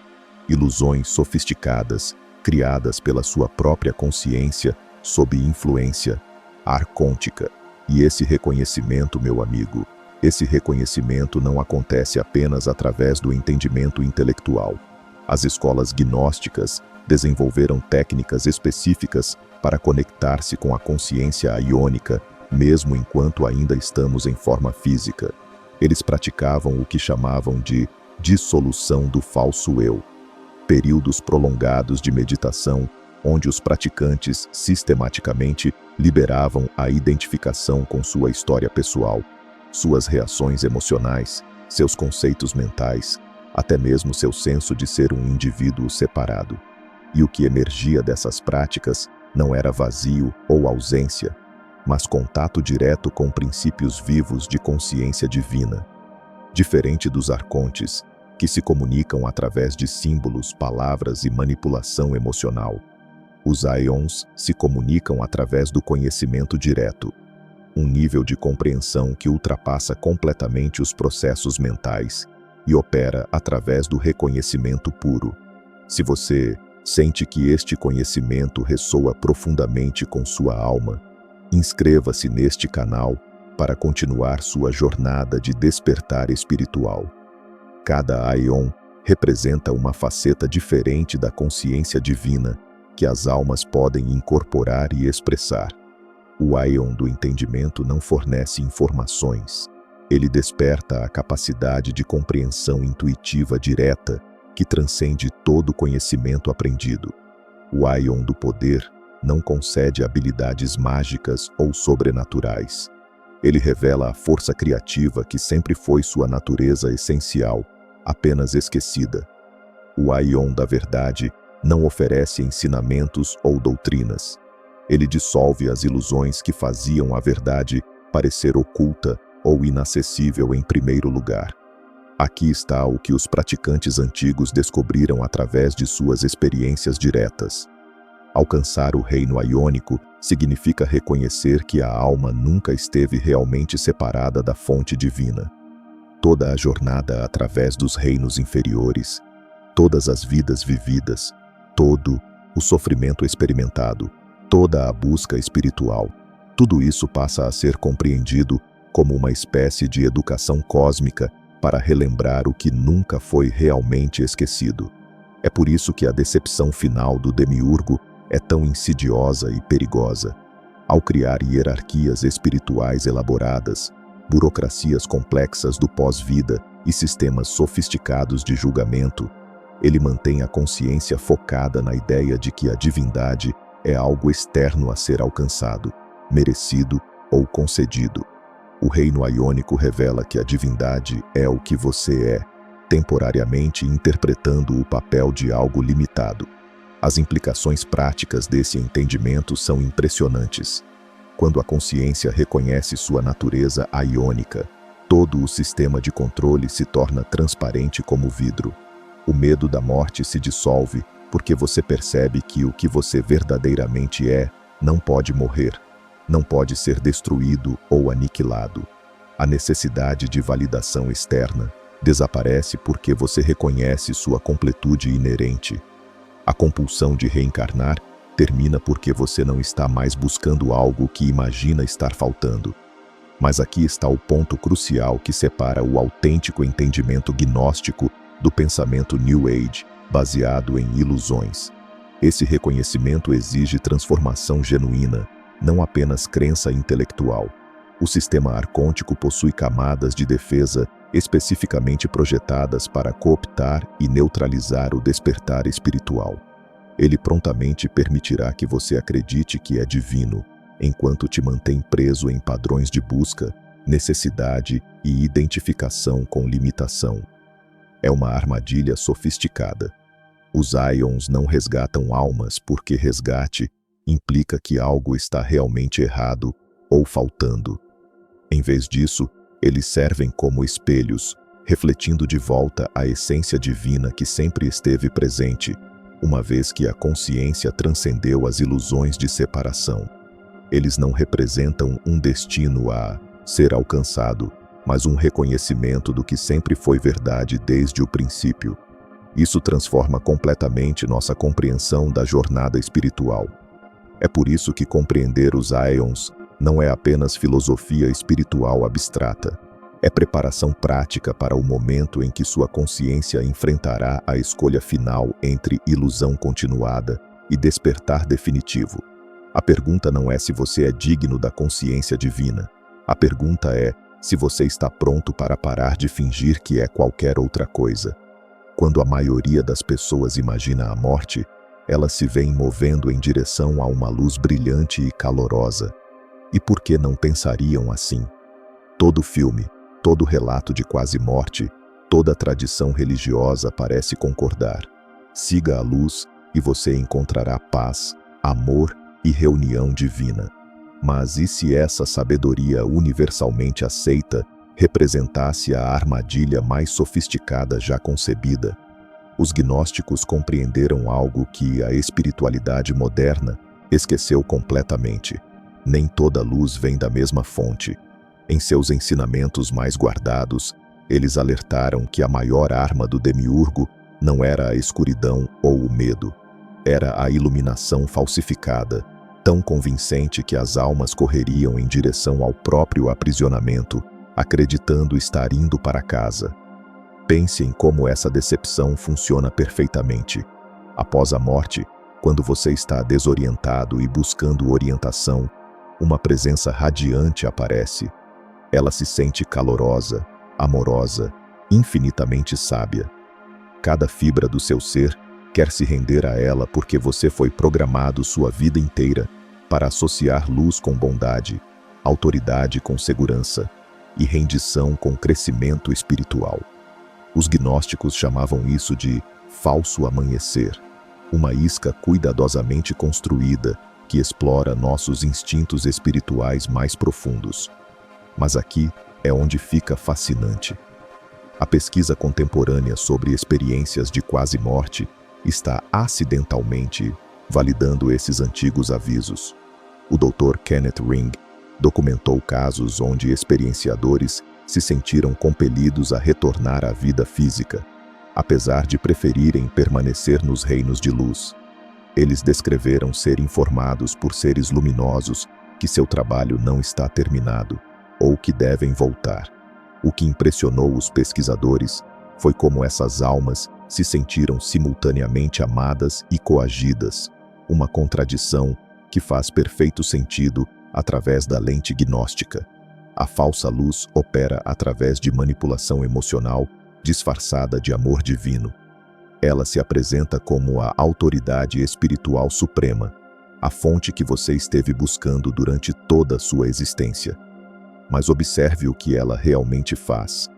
Ilusões sofisticadas, criadas pela sua própria consciência sob influência arcôntica. E esse reconhecimento, meu amigo, esse reconhecimento não acontece apenas através do entendimento intelectual. As escolas gnósticas desenvolveram técnicas específicas para conectar-se com a consciência aiônica, mesmo enquanto ainda estamos em forma física. Eles praticavam o que chamavam de dissolução do falso eu. Períodos prolongados de meditação, onde os praticantes sistematicamente liberavam a identificação com sua história pessoal, suas reações emocionais, seus conceitos mentais, até mesmo seu senso de ser um indivíduo separado. E o que emergia dessas práticas não era vazio ou ausência, mas contato direto com princípios vivos de consciência divina. Diferente dos arcontes, que se comunicam através de símbolos, palavras e manipulação emocional, os aeons se comunicam através do conhecimento direto, um nível de compreensão que ultrapassa completamente os processos mentais e opera através do reconhecimento puro. Se você sente que este conhecimento ressoa profundamente com sua alma, inscreva-se neste canal para continuar sua jornada de despertar espiritual. Cada aeon representa uma faceta diferente da consciência divina que as almas podem incorporar e expressar. O aeon do entendimento não fornece informações. Ele desperta a capacidade de compreensão intuitiva direta que transcende todo conhecimento aprendido. O aeon do poder não concede habilidades mágicas ou sobrenaturais. Ele revela a força criativa que sempre foi sua natureza essencial, apenas esquecida. O aeon da verdade não oferece ensinamentos ou doutrinas. Ele dissolve as ilusões que faziam a verdade parecer oculta ou inacessível em primeiro lugar. Aqui está o que os praticantes antigos descobriram através de suas experiências diretas. Alcançar o reino aiônico significa reconhecer que a alma nunca esteve realmente separada da fonte divina. Toda a jornada através dos reinos inferiores, todas as vidas vividas, todo o sofrimento experimentado, toda a busca espiritual, tudo isso passa a ser compreendido como uma espécie de educação cósmica para relembrar o que nunca foi realmente esquecido. É por isso que a decepção final do demiurgo é tão insidiosa e perigosa. Ao criar hierarquias espirituais elaboradas, burocracias complexas do pós-vida e sistemas sofisticados de julgamento, ele mantém a consciência focada na ideia de que a divindade é algo externo a ser alcançado, merecido ou concedido. O reino aiônico revela que a divindade é o que você é, temporariamente interpretando o papel de algo limitado. As implicações práticas desse entendimento são impressionantes. Quando a consciência reconhece sua natureza aiônica, todo o sistema de controle se torna transparente como vidro. O medo da morte se dissolve porque você percebe que o que você verdadeiramente é não pode morrer, não pode ser destruído ou aniquilado. A necessidade de validação externa desaparece porque você reconhece sua completude inerente. A compulsão de reencarnar termina porque você não está mais buscando algo que imagina estar faltando. Mas aqui está o ponto crucial que separa o autêntico entendimento gnóstico do pensamento New Age, baseado em ilusões. Esse reconhecimento exige transformação genuína, não apenas crença intelectual. O sistema arcôntico possui camadas de defesa especificamente projetadas para cooptar e neutralizar o despertar espiritual. Ele prontamente permitirá que você acredite que é divino, enquanto te mantém preso em padrões de busca, necessidade e identificação com limitação. É uma armadilha sofisticada. Os Ions não resgatam almas porque resgate implica que algo está realmente errado ou faltando. Em vez disso, eles servem como espelhos, refletindo de volta a essência divina que sempre esteve presente, uma vez que a consciência transcendeu as ilusões de separação. Eles não representam um destino a ser alcançado, mas um reconhecimento do que sempre foi verdade desde o princípio. Isso transforma completamente nossa compreensão da jornada espiritual. É por isso que compreender os Ions não é apenas filosofia espiritual abstrata. É preparação prática para o momento em que sua consciência enfrentará a escolha final entre ilusão continuada e despertar definitivo. A pergunta não é se você é digno da consciência divina. A pergunta é se você está pronto para parar de fingir que é qualquer outra coisa. Quando a maioria das pessoas imagina a morte, elas se veem movendo em direção a uma luz brilhante e calorosa. E por que não pensariam assim? Todo filme, todo relato de quase morte, toda tradição religiosa parece concordar. Siga a luz e você encontrará paz, amor e reunião divina. Mas e se essa sabedoria universalmente aceita representasse a armadilha mais sofisticada já concebida? Os gnósticos compreenderam algo que a espiritualidade moderna esqueceu completamente. Nem toda luz vem da mesma fonte. Em seus ensinamentos mais guardados, eles alertaram que a maior arma do demiurgo não era a escuridão ou o medo. Era a iluminação falsificada, tão convincente que as almas correriam em direção ao próprio aprisionamento, acreditando estar indo para casa. Pense em como essa decepção funciona perfeitamente. Após a morte, quando você está desorientado e buscando orientação, uma presença radiante aparece. Ela se sente calorosa, amorosa, infinitamente sábia. Cada fibra do seu ser quer se render a ela porque você foi programado sua vida inteira para associar luz com bondade, autoridade com segurança e rendição com crescimento espiritual. Os gnósticos chamavam isso de falso amanhecer, uma isca cuidadosamente construída que explora nossos instintos espirituais mais profundos. Mas aqui é onde fica fascinante. A pesquisa contemporânea sobre experiências de quase morte está acidentalmente validando esses antigos avisos. O Dr. Kenneth Ring documentou casos onde experienciadores se sentiram compelidos a retornar à vida física, apesar de preferirem permanecer nos reinos de luz. Eles descreveram ser informados por seres luminosos que seu trabalho não está terminado ou que devem voltar. O que impressionou os pesquisadores foi como essas almas se sentiram simultaneamente amadas e coagidas, uma contradição que faz perfeito sentido através da lente gnóstica. A falsa luz opera através de manipulação emocional disfarçada de amor divino. Ela se apresenta como a autoridade espiritual suprema, a fonte que você esteve buscando durante toda a sua existência. Mas observe o que ela realmente faz.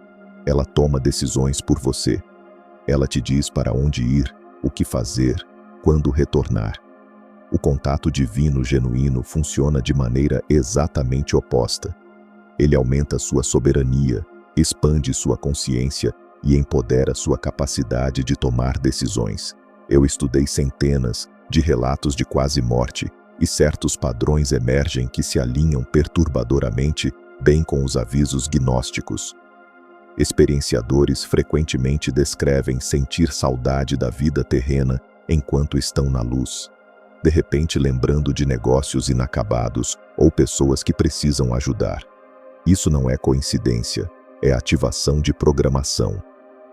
Ela toma decisões por você. Ela te diz para onde ir, o que fazer, quando retornar. O contato divino genuíno funciona de maneira exatamente oposta. Ele aumenta sua soberania, expande sua consciência e empodera sua capacidade de tomar decisões. Eu estudei centenas de relatos de quase morte e certos padrões emergem que se alinham perturbadoramente bem com os avisos gnósticos. Experienciadores frequentemente descrevem sentir saudade da vida terrena enquanto estão na luz, de repente lembrando de negócios inacabados ou pessoas que precisam ajudar. Isso não é coincidência, é ativação de programação.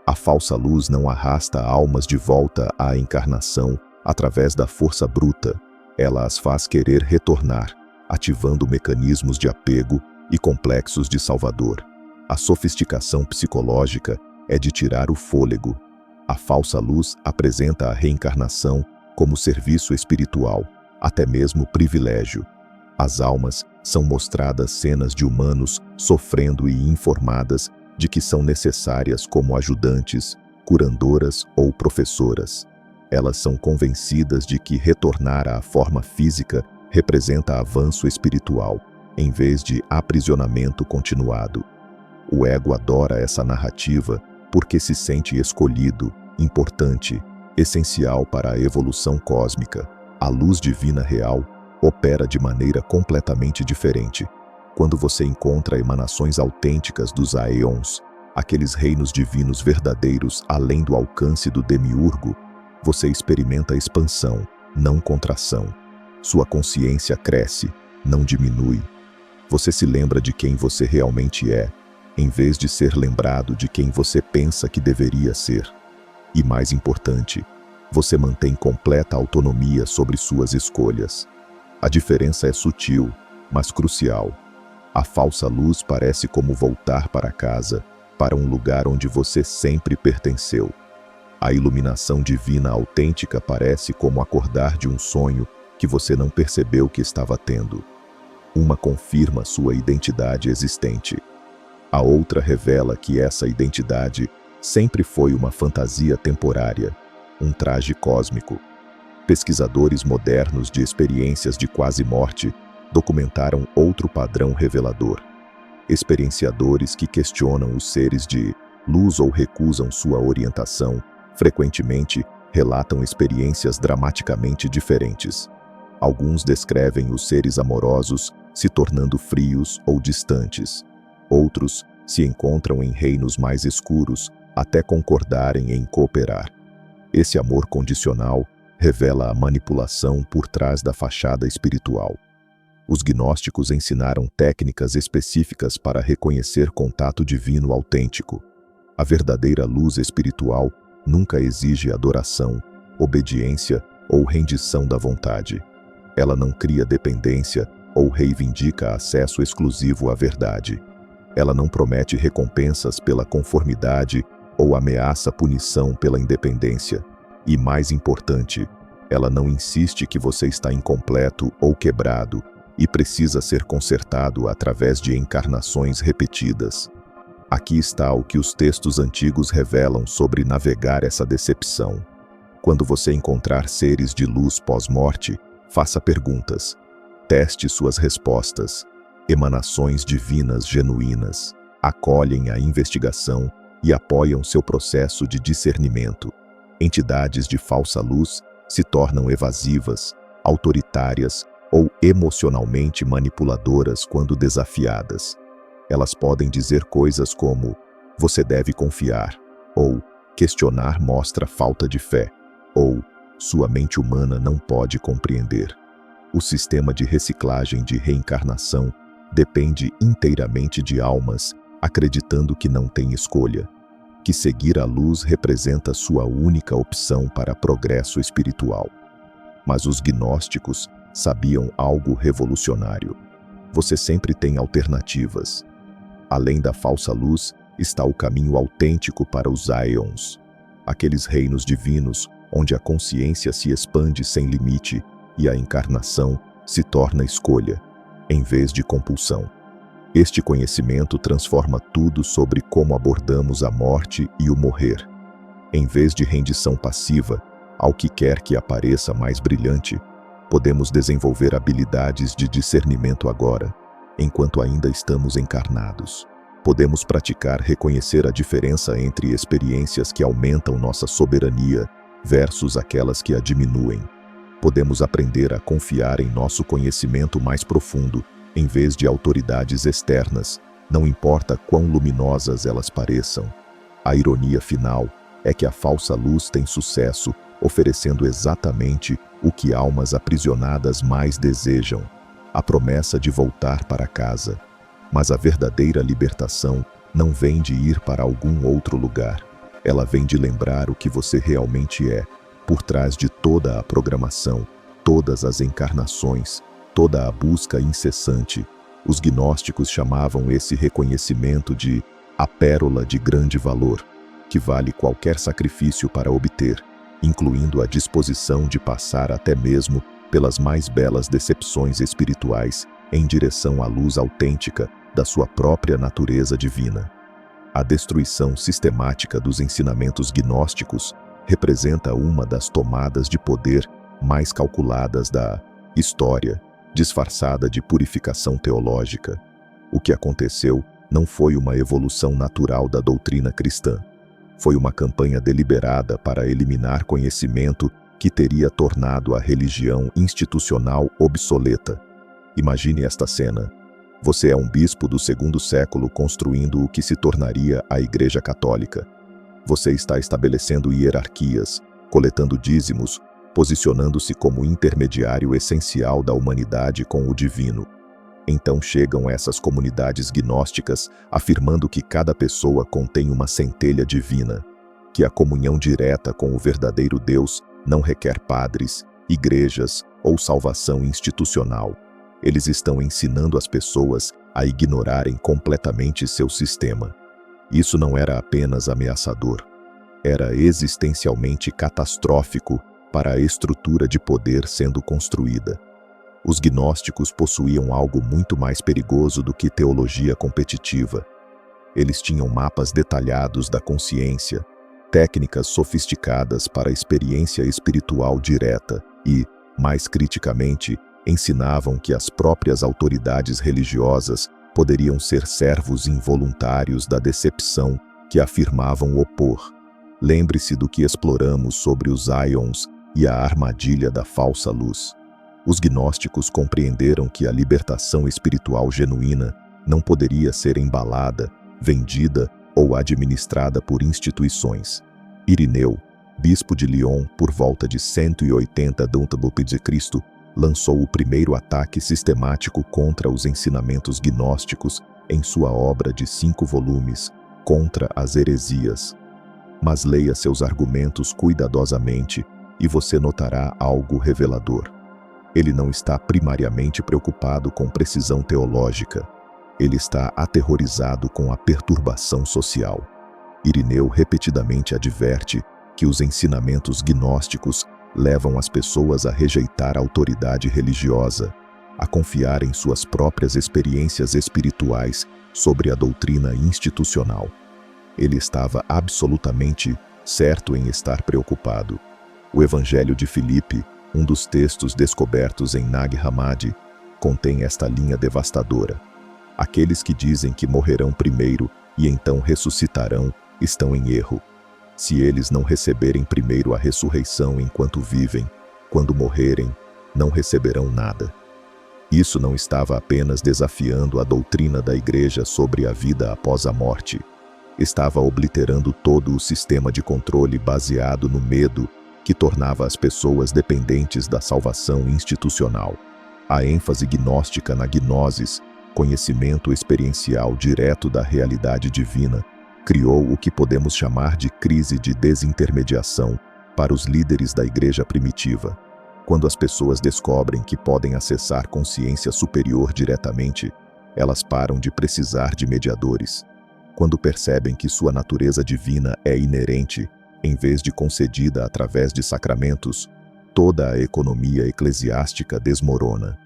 A falsa luz não arrasta almas de volta à encarnação através da força bruta, ela as faz querer retornar, ativando mecanismos de apego e complexos de salvador. A sofisticação psicológica é de tirar o fôlego. A falsa luz apresenta a reencarnação como serviço espiritual, até mesmo privilégio. As almas são mostradas cenas de humanos sofrendo e informadas de que são necessárias como ajudantes, curandoras ou professoras. Elas são convencidas de que retornar à forma física representa avanço espiritual, em vez de aprisionamento continuado. O ego adora essa narrativa porque se sente escolhido, importante, essencial para a evolução cósmica. A luz divina real opera de maneira completamente diferente. Quando você encontra emanações autênticas dos aeons, aqueles reinos divinos verdadeiros além do alcance do demiurgo, você experimenta expansão, não contração. Sua consciência cresce, não diminui. Você se lembra de quem você realmente é, em vez de ser lembrado de quem você pensa que deveria ser. E mais importante, você mantém completa autonomia sobre suas escolhas. A diferença é sutil, mas crucial. A falsa luz parece como voltar para casa, para um lugar onde você sempre pertenceu. A iluminação divina autêntica parece como acordar de um sonho que você não percebeu que estava tendo. Uma confirma sua identidade existente. A outra revela que essa identidade sempre foi uma fantasia temporária, um traje cósmico. Pesquisadores modernos de experiências de quase morte documentaram outro padrão revelador. Experienciadores que questionam os seres de luz ou recusam sua orientação, frequentemente relatam experiências dramaticamente diferentes. Alguns descrevem os seres amorosos se tornando frios ou distantes. Outros se encontram em reinos mais escuros até concordarem em cooperar. Esse amor condicional revela a manipulação por trás da fachada espiritual. Os gnósticos ensinaram técnicas específicas para reconhecer contato divino autêntico. A verdadeira luz espiritual nunca exige adoração, obediência ou rendição da vontade. Ela não cria dependência ou reivindica acesso exclusivo à verdade. Ela não promete recompensas pela conformidade ou ameaça punição pela independência. E mais importante, ela não insiste que você está incompleto ou quebrado e precisa ser consertado através de encarnações repetidas. Aqui está o que os textos antigos revelam sobre navegar essa decepção. Quando você encontrar seres de luz pós-morte, faça perguntas. Teste suas respostas. Emanações divinas genuínas acolhem a investigação e apoiam seu processo de discernimento. Entidades de falsa luz se tornam evasivas, autoritárias ou emocionalmente manipuladoras quando desafiadas. Elas podem dizer coisas como "você deve confiar", ou "questionar mostra falta de fé", ou "sua mente humana não pode compreender". O sistema de reciclagem de reencarnação depende inteiramente de almas acreditando que não têm escolha, que seguir a luz representa sua única opção para progresso espiritual. Mas os gnósticos sabiam algo revolucionário. Você sempre tem alternativas. Além da falsa luz, está o caminho autêntico para os aeons, aqueles reinos divinos onde a consciência se expande sem limite e a encarnação se torna escolha, em vez de compulsão. Este conhecimento transforma tudo sobre como abordamos a morte e o morrer. Em vez de rendição passiva ao que quer que apareça mais brilhante, podemos desenvolver habilidades de discernimento agora, enquanto ainda estamos encarnados. Podemos praticar reconhecer a diferença entre experiências que aumentam nossa soberania versus aquelas que a diminuem. Podemos aprender a confiar em nosso conhecimento mais profundo, em vez de autoridades externas, não importa quão luminosas elas pareçam. A ironia final é que a falsa luz tem sucesso, oferecendo exatamente o que almas aprisionadas mais desejam: a promessa de voltar para casa. Mas a verdadeira libertação não vem de ir para algum outro lugar. Ela vem de lembrar o que você realmente é, por trás de toda a programação, todas as encarnações, toda a busca incessante. Os gnósticos chamavam esse reconhecimento de a pérola de grande valor, que vale qualquer sacrifício para obter, incluindo a disposição de passar até mesmo pelas mais belas decepções espirituais em direção à luz autêntica da sua própria natureza divina. A destruição sistemática dos ensinamentos gnósticos representa uma das tomadas de poder mais calculadas da história, disfarçada de purificação teológica. O que aconteceu não foi uma evolução natural da doutrina cristã. Foi uma campanha deliberada para eliminar conhecimento que teria tornado a religião institucional obsoleta. Imagine esta cena. Você é um bispo do segundo século construindo o que se tornaria a Igreja Católica. Você está estabelecendo hierarquias, coletando dízimos, posicionando-se como intermediário essencial da humanidade com o divino. Então chegam essas comunidades gnósticas afirmando que cada pessoa contém uma centelha divina, que a comunhão direta com o verdadeiro Deus não requer padres, igrejas ou salvação institucional. Eles estão ensinando as pessoas a ignorarem completamente seu sistema. Isso não era apenas ameaçador, era existencialmente catastrófico para a estrutura de poder sendo construída. Os gnósticos possuíam algo muito mais perigoso do que teologia competitiva. Eles tinham mapas detalhados da consciência, técnicas sofisticadas para a experiência espiritual direta e, mais criticamente, ensinavam que as próprias autoridades religiosas poderiam ser servos involuntários da decepção que afirmavam opor. Lembre-se do que exploramos sobre os íons e a armadilha da falsa luz. Os gnósticos compreenderam que a libertação espiritual genuína não poderia ser embalada, vendida ou administrada por instituições. Irineu, bispo de Lyon por volta de 180 d.C., lançou o primeiro ataque sistemático contra os ensinamentos gnósticos em sua obra de 5 volumes, Contra as Heresias. Mas leia seus argumentos cuidadosamente e você notará algo revelador. Ele não está primariamente preocupado com precisão teológica. Ele está aterrorizado com a perturbação social. Irineu repetidamente adverte que os ensinamentos gnósticos levam as pessoas a rejeitar a autoridade religiosa, a confiar em suas próprias experiências espirituais sobre a doutrina institucional. Ele estava absolutamente certo em estar preocupado. O Evangelho de Filipe, um dos textos descobertos em Nag Hammadi, contém esta linha devastadora. Aqueles que dizem que morrerão primeiro e então ressuscitarão estão em erro. Se eles não receberem primeiro a ressurreição enquanto vivem, quando morrerem, não receberão nada. Isso não estava apenas desafiando a doutrina da Igreja sobre a vida após a morte. Estava obliterando todo o sistema de controle baseado no medo que tornava as pessoas dependentes da salvação institucional. A ênfase gnóstica na gnosis, conhecimento experiencial direto da realidade divina, criou o que podemos chamar de crise de desintermediação para os líderes da Igreja primitiva. Quando as pessoas descobrem que podem acessar consciência superior diretamente, elas param de precisar de mediadores. Quando percebem que sua natureza divina é inerente, em vez de concedida através de sacramentos, toda a economia eclesiástica desmorona.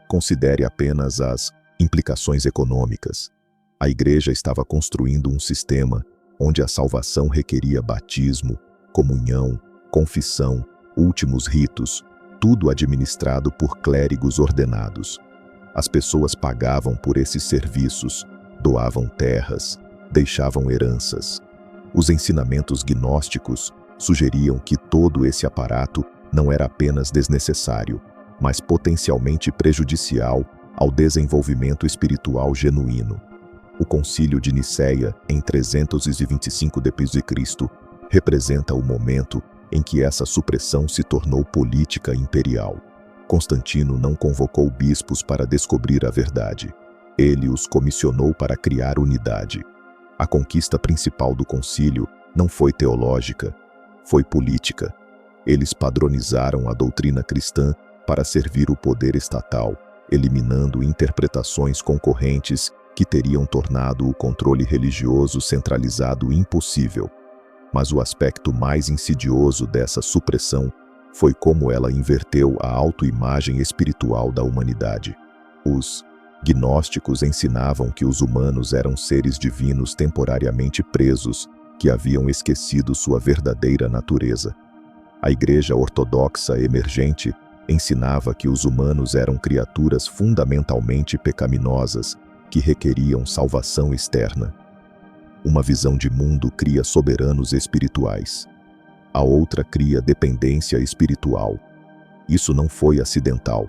Considere apenas as implicações econômicas. A Igreja estava construindo um sistema onde a salvação requeria batismo, comunhão, confissão, últimos ritos, tudo administrado por clérigos ordenados. As pessoas pagavam por esses serviços, doavam terras, deixavam heranças. Os ensinamentos gnósticos sugeriam que todo esse aparato não era apenas desnecessário, mas potencialmente prejudicial ao desenvolvimento espiritual genuíno. O Concílio de Nicéia, em 325 d.C., representa o momento em que essa supressão se tornou política imperial. Constantino não convocou bispos para descobrir a verdade. Ele os comissionou para criar unidade. A conquista principal do concílio não foi teológica, foi política. Eles padronizaram a doutrina cristã para servir o poder estatal, eliminando interpretações concorrentes que teriam tornado o controle religioso centralizado impossível. Mas o aspecto mais insidioso dessa supressão foi como ela inverteu a autoimagem espiritual da humanidade. Os gnósticos ensinavam que os humanos eram seres divinos temporariamente presos, que haviam esquecido sua verdadeira natureza. A Igreja Ortodoxa emergente ensinava que os humanos eram criaturas fundamentalmente pecaminosas, que requeriam salvação externa. Uma visão de mundo cria soberanos espirituais. A outra cria dependência espiritual. Isso não foi acidental.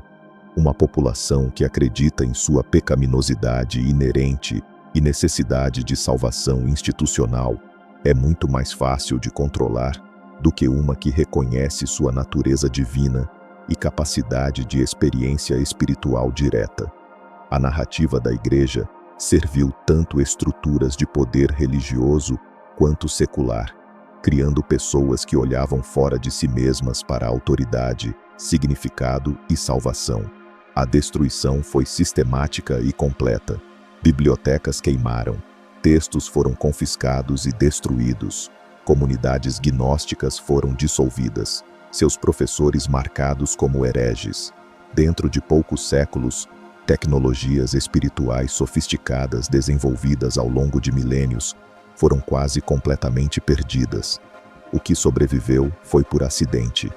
Uma população que acredita em sua pecaminosidade inerente e necessidade de salvação institucional é muito mais fácil de controlar do que uma que reconhece sua natureza divina e capacidade de experiência espiritual direta. A narrativa da Igreja serviu tanto estruturas de poder religioso quanto secular, criando pessoas que olhavam fora de si mesmas para a autoridade, significado e salvação. A destruição foi sistemática e completa. Bibliotecas queimaram, textos foram confiscados e destruídos, comunidades gnósticas foram dissolvidas, seus professores marcados como hereges. Dentro de poucos séculos, tecnologias espirituais sofisticadas desenvolvidas ao longo de milênios foram quase completamente perdidas. O que sobreviveu foi por acidente.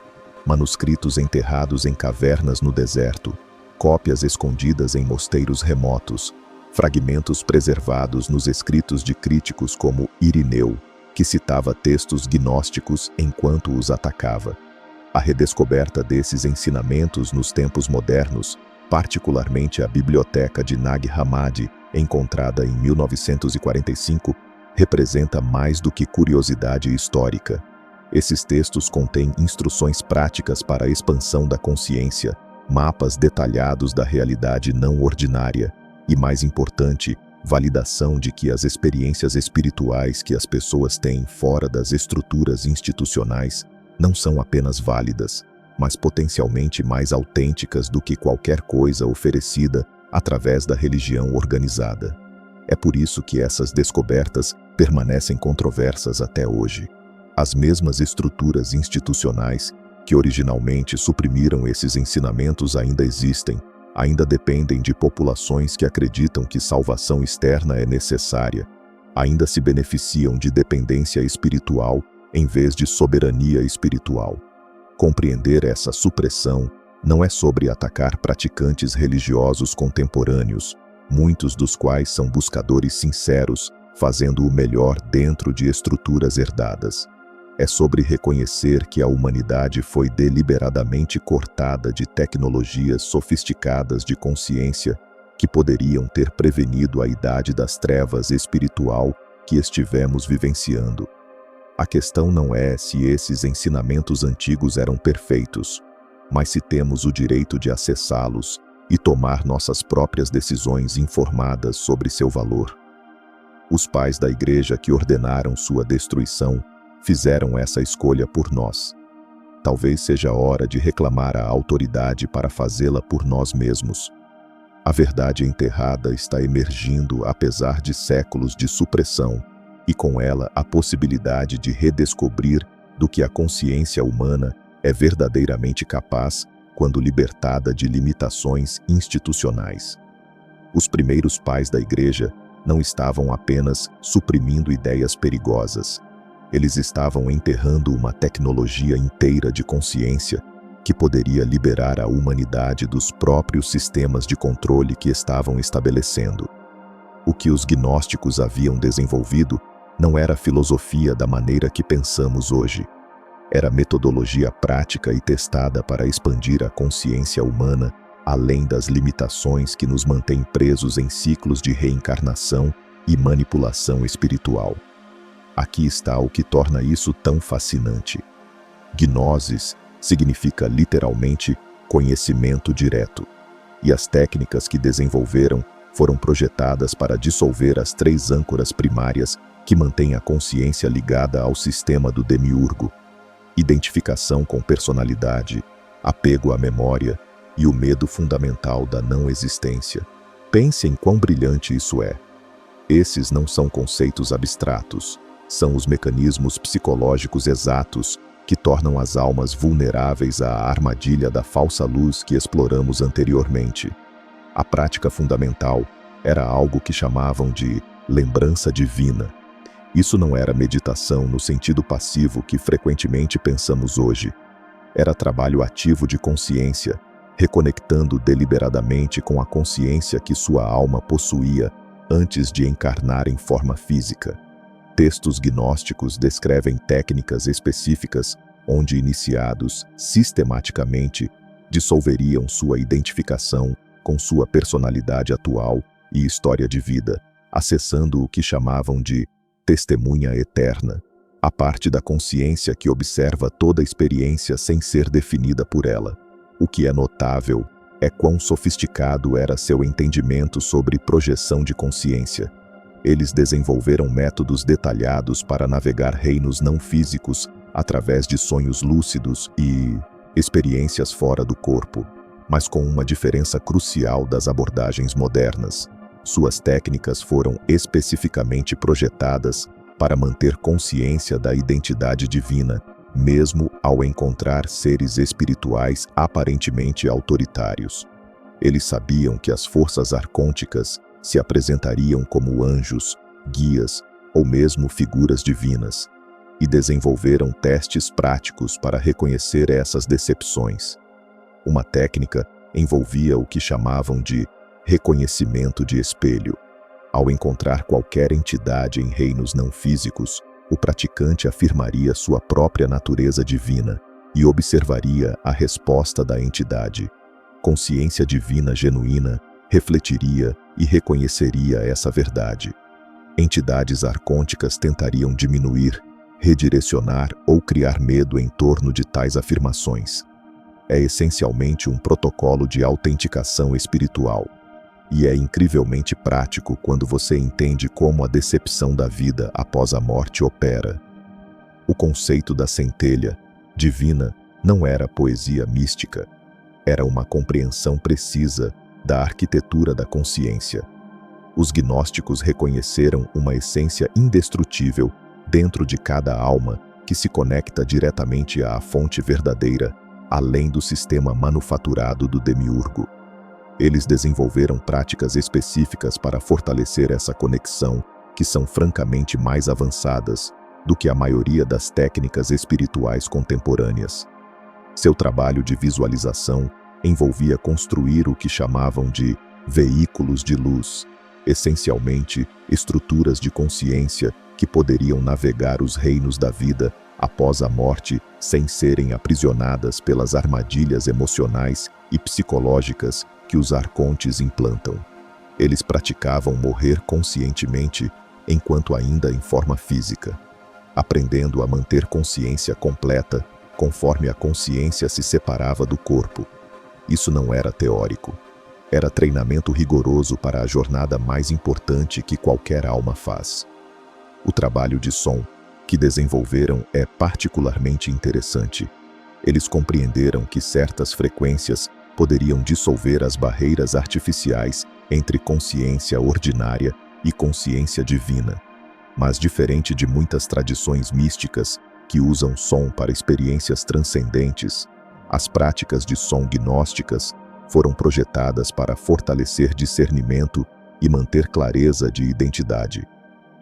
Manuscritos enterrados em cavernas no deserto, cópias escondidas em mosteiros remotos, fragmentos preservados nos escritos de críticos como Irineu, que citava textos gnósticos enquanto os atacava. A redescoberta desses ensinamentos nos tempos modernos, particularmente a Biblioteca de Nag Hammadi, encontrada em 1945, representa mais do que curiosidade histórica. Esses textos contêm instruções práticas para a expansão da consciência, mapas detalhados da realidade não ordinária e, mais importante, validação de que as experiências espirituais que as pessoas têm fora das estruturas institucionais não são apenas válidas, mas potencialmente mais autênticas do que qualquer coisa oferecida através da religião organizada. É por isso que essas descobertas permanecem controversas até hoje. As mesmas estruturas institucionais que originalmente suprimiram esses ensinamentos ainda existem, ainda dependem de populações que acreditam que salvação externa é necessária, ainda se beneficiam de dependência espiritual em vez de soberania espiritual. Compreender essa supressão não é sobre atacar praticantes religiosos contemporâneos, muitos dos quais são buscadores sinceros, fazendo o melhor dentro de estruturas herdadas. É sobre reconhecer que a humanidade foi deliberadamente cortada de tecnologias sofisticadas de consciência que poderiam ter prevenido a idade das trevas espiritual que estivemos vivenciando. A questão não é se esses ensinamentos antigos eram perfeitos, mas se temos o direito de acessá-los e tomar nossas próprias decisões informadas sobre seu valor. Os pais da Igreja que ordenaram sua destruição fizeram essa escolha por nós. Talvez seja hora de reclamar a autoridade para fazê-la por nós mesmos. A verdade enterrada está emergindo apesar de séculos de supressão, e com ela a possibilidade de redescobrir do que a consciência humana é verdadeiramente capaz quando libertada de limitações institucionais. Os primeiros pais da Igreja não estavam apenas suprimindo ideias perigosas. Eles estavam enterrando uma tecnologia inteira de consciência que poderia liberar a humanidade dos próprios sistemas de controle que estavam estabelecendo. O que os gnósticos haviam desenvolvido não era filosofia da maneira que pensamos hoje. Era metodologia prática e testada para expandir a consciência humana além das limitações que nos mantêm presos em ciclos de reencarnação e manipulação espiritual. Aqui está o que torna isso tão fascinante. Gnosis significa literalmente conhecimento direto, e as técnicas que desenvolveram foram projetadas para dissolver as 3 âncoras primárias que mantêm a consciência ligada ao sistema do demiurgo: identificação com personalidade, apego à memória e o medo fundamental da não existência. Pense em quão brilhante isso é. Esses não são conceitos abstratos, são os mecanismos psicológicos exatos que tornam as almas vulneráveis à armadilha da falsa luz que exploramos anteriormente. A prática fundamental era algo que chamavam de lembrança divina. Isso não era meditação no sentido passivo que frequentemente pensamos hoje. Era trabalho ativo de consciência, reconectando deliberadamente com a consciência que sua alma possuía antes de encarnar em forma física. Textos gnósticos descrevem técnicas específicas onde iniciados sistematicamente dissolveriam sua identificação com sua personalidade atual e história de vida, acessando o que chamavam de testemunha eterna, a parte da consciência que observa toda a experiência sem ser definida por ela. O que é notável é quão sofisticado era seu entendimento sobre projeção de consciência. Eles desenvolveram métodos detalhados para navegar reinos não físicos através de sonhos lúcidos e experiências fora do corpo, mas com uma diferença crucial das abordagens modernas. Suas técnicas foram especificamente projetadas para manter consciência da identidade divina, mesmo ao encontrar seres espirituais aparentemente autoritários. Eles sabiam que as forças arcônticas se apresentariam como anjos, guias ou mesmo figuras divinas, e desenvolveram testes práticos para reconhecer essas decepções. Uma técnica envolvia o que chamavam de reconhecimento de espelho. Ao encontrar qualquer entidade em reinos não físicos, o praticante afirmaria sua própria natureza divina e observaria a resposta da entidade. Consciência divina genuína refletiria e reconheceria essa verdade. Entidades arcônticas tentariam diminuir, redirecionar ou criar medo em torno de tais afirmações. É essencialmente um protocolo de autenticação espiritual, e é incrivelmente prático quando você entende como a decepção da vida após a morte opera. O conceito da centelha divina não era poesia mística, era uma compreensão precisa da arquitetura da consciência. Os gnósticos reconheceram uma essência indestrutível dentro de cada alma que se conecta diretamente à fonte verdadeira, além do sistema manufaturado do demiurgo. Eles desenvolveram práticas específicas para fortalecer essa conexão, que são francamente mais avançadas do que a maioria das técnicas espirituais contemporâneas. Seu trabalho de visualização envolvia construir o que chamavam de veículos de luz, essencialmente estruturas de consciência que poderiam navegar os reinos da vida após a morte sem serem aprisionadas pelas armadilhas emocionais e psicológicas que os arcontes implantam. Eles praticavam morrer conscientemente enquanto ainda em forma física, aprendendo a manter consciência completa conforme a consciência se separava do corpo. Isso não era teórico. Era treinamento rigoroso para a jornada mais importante que qualquer alma faz. O trabalho de som que desenvolveram é particularmente interessante. Eles compreenderam que certas frequências poderiam dissolver as barreiras artificiais entre consciência ordinária e consciência divina. Mas diferente de muitas tradições místicas que usam som para experiências transcendentes, as práticas de som gnósticas foram projetadas para fortalecer discernimento e manter clareza de identidade.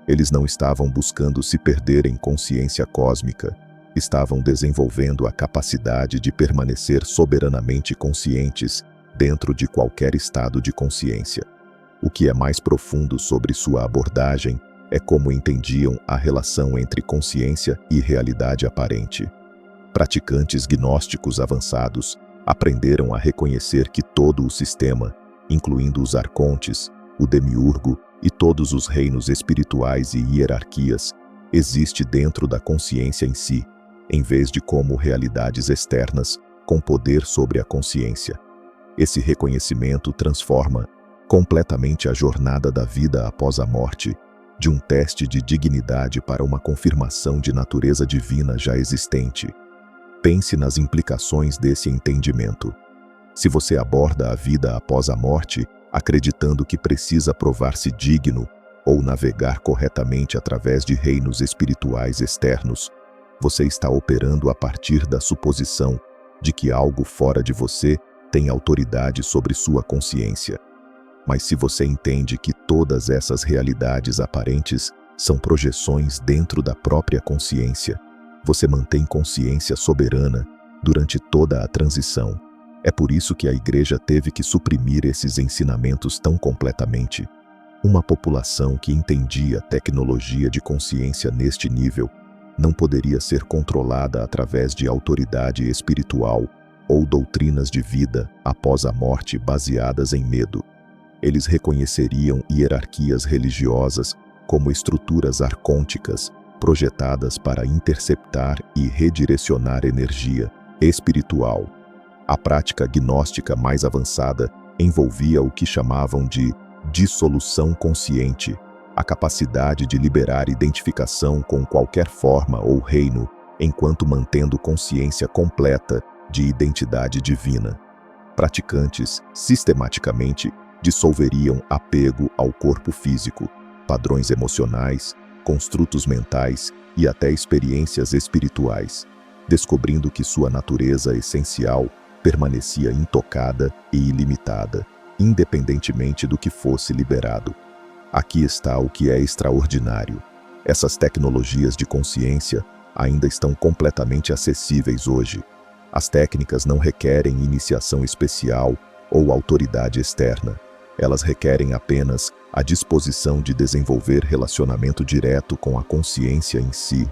Eles não estavam buscando se perder em consciência cósmica, estavam desenvolvendo a capacidade de permanecer soberanamente conscientes dentro de qualquer estado de consciência. O que é mais profundo sobre sua abordagem é como entendiam a relação entre consciência e realidade aparente. Praticantes gnósticos avançados aprenderam a reconhecer que todo o sistema, incluindo os arcontes, o demiurgo e todos os reinos espirituais e hierarquias, existe dentro da consciência em si, em vez de como realidades externas com poder sobre a consciência. Esse reconhecimento transforma completamente a jornada da vida após a morte, de um teste de dignidade para uma confirmação de natureza divina já existente. Pense nas implicações desse entendimento. Se você aborda a vida após a morte, acreditando que precisa provar-se digno ou navegar corretamente através de reinos espirituais externos, você está operando a partir da suposição de que algo fora de você tem autoridade sobre sua consciência. Mas se você entende que todas essas realidades aparentes são projeções dentro da própria consciência, você mantém consciência soberana durante toda a transição. É por isso que a Igreja teve que suprimir esses ensinamentos tão completamente. Uma população que entendia tecnologia de consciência neste nível não poderia ser controlada através de autoridade espiritual ou doutrinas de vida após a morte baseadas em medo. Eles reconheceriam hierarquias religiosas como estruturas arcônticas projetadas para interceptar e redirecionar energia espiritual. A prática gnóstica mais avançada envolvia o que chamavam de dissolução consciente, a capacidade de liberar identificação com qualquer forma ou reino, enquanto mantendo consciência completa de identidade divina. Praticantes, sistematicamente, dissolveriam apego ao corpo físico, padrões emocionais, construtos mentais e até experiências espirituais, descobrindo que sua natureza essencial permanecia intocada e ilimitada, independentemente do que fosse liberado. Aqui está o que é extraordinário. Essas tecnologias de consciência ainda estão completamente acessíveis hoje. As técnicas não requerem iniciação especial ou autoridade externa. Elas requerem apenas a disposição de desenvolver relacionamento direto com a consciência em si.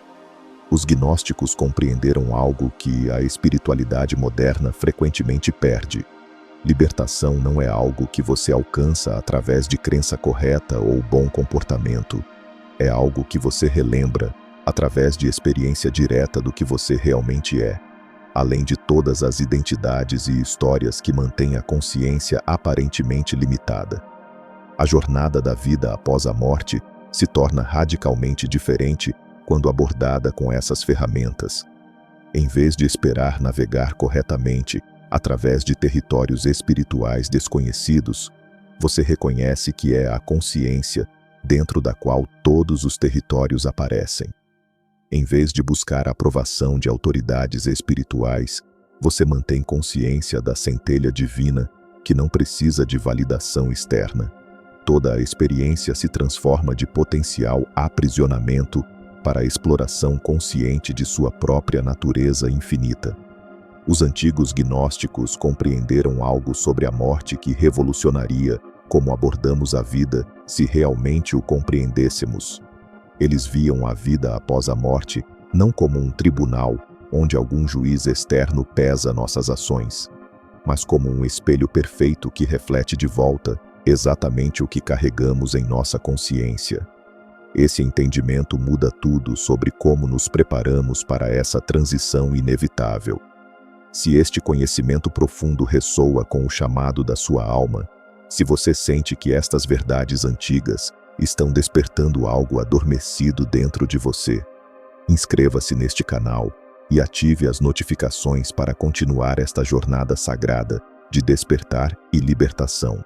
Os gnósticos compreenderam algo que a espiritualidade moderna frequentemente perde. Libertação não é algo que você alcança através de crença correta ou bom comportamento. É algo que você relembra através de experiência direta do que você realmente é, além de todas as identidades e histórias que mantêm a consciência aparentemente limitada. A jornada da vida após a morte se torna radicalmente diferente quando abordada com essas ferramentas. Em vez de esperar navegar corretamente através de territórios espirituais desconhecidos, você reconhece que é a consciência dentro da qual todos os territórios aparecem. Em vez de buscar a aprovação de autoridades espirituais, você mantém consciência da centelha divina que não precisa de validação externa. Toda a experiência se transforma de potencial aprisionamento para a exploração consciente de sua própria natureza infinita. Os antigos gnósticos compreenderam algo sobre a morte que revolucionaria como abordamos a vida se realmente o compreendêssemos. Eles viam a vida após a morte não como um tribunal onde algum juiz externo pesa nossas ações, mas como um espelho perfeito que reflete de volta exatamente o que carregamos em nossa consciência. Esse entendimento muda tudo sobre como nos preparamos para essa transição inevitável. Se este conhecimento profundo ressoa com o chamado da sua alma, se você sente que estas verdades antigas estão despertando algo adormecido dentro de você, inscreva-se neste canal e ative as notificações para continuar esta jornada sagrada de despertar e libertação.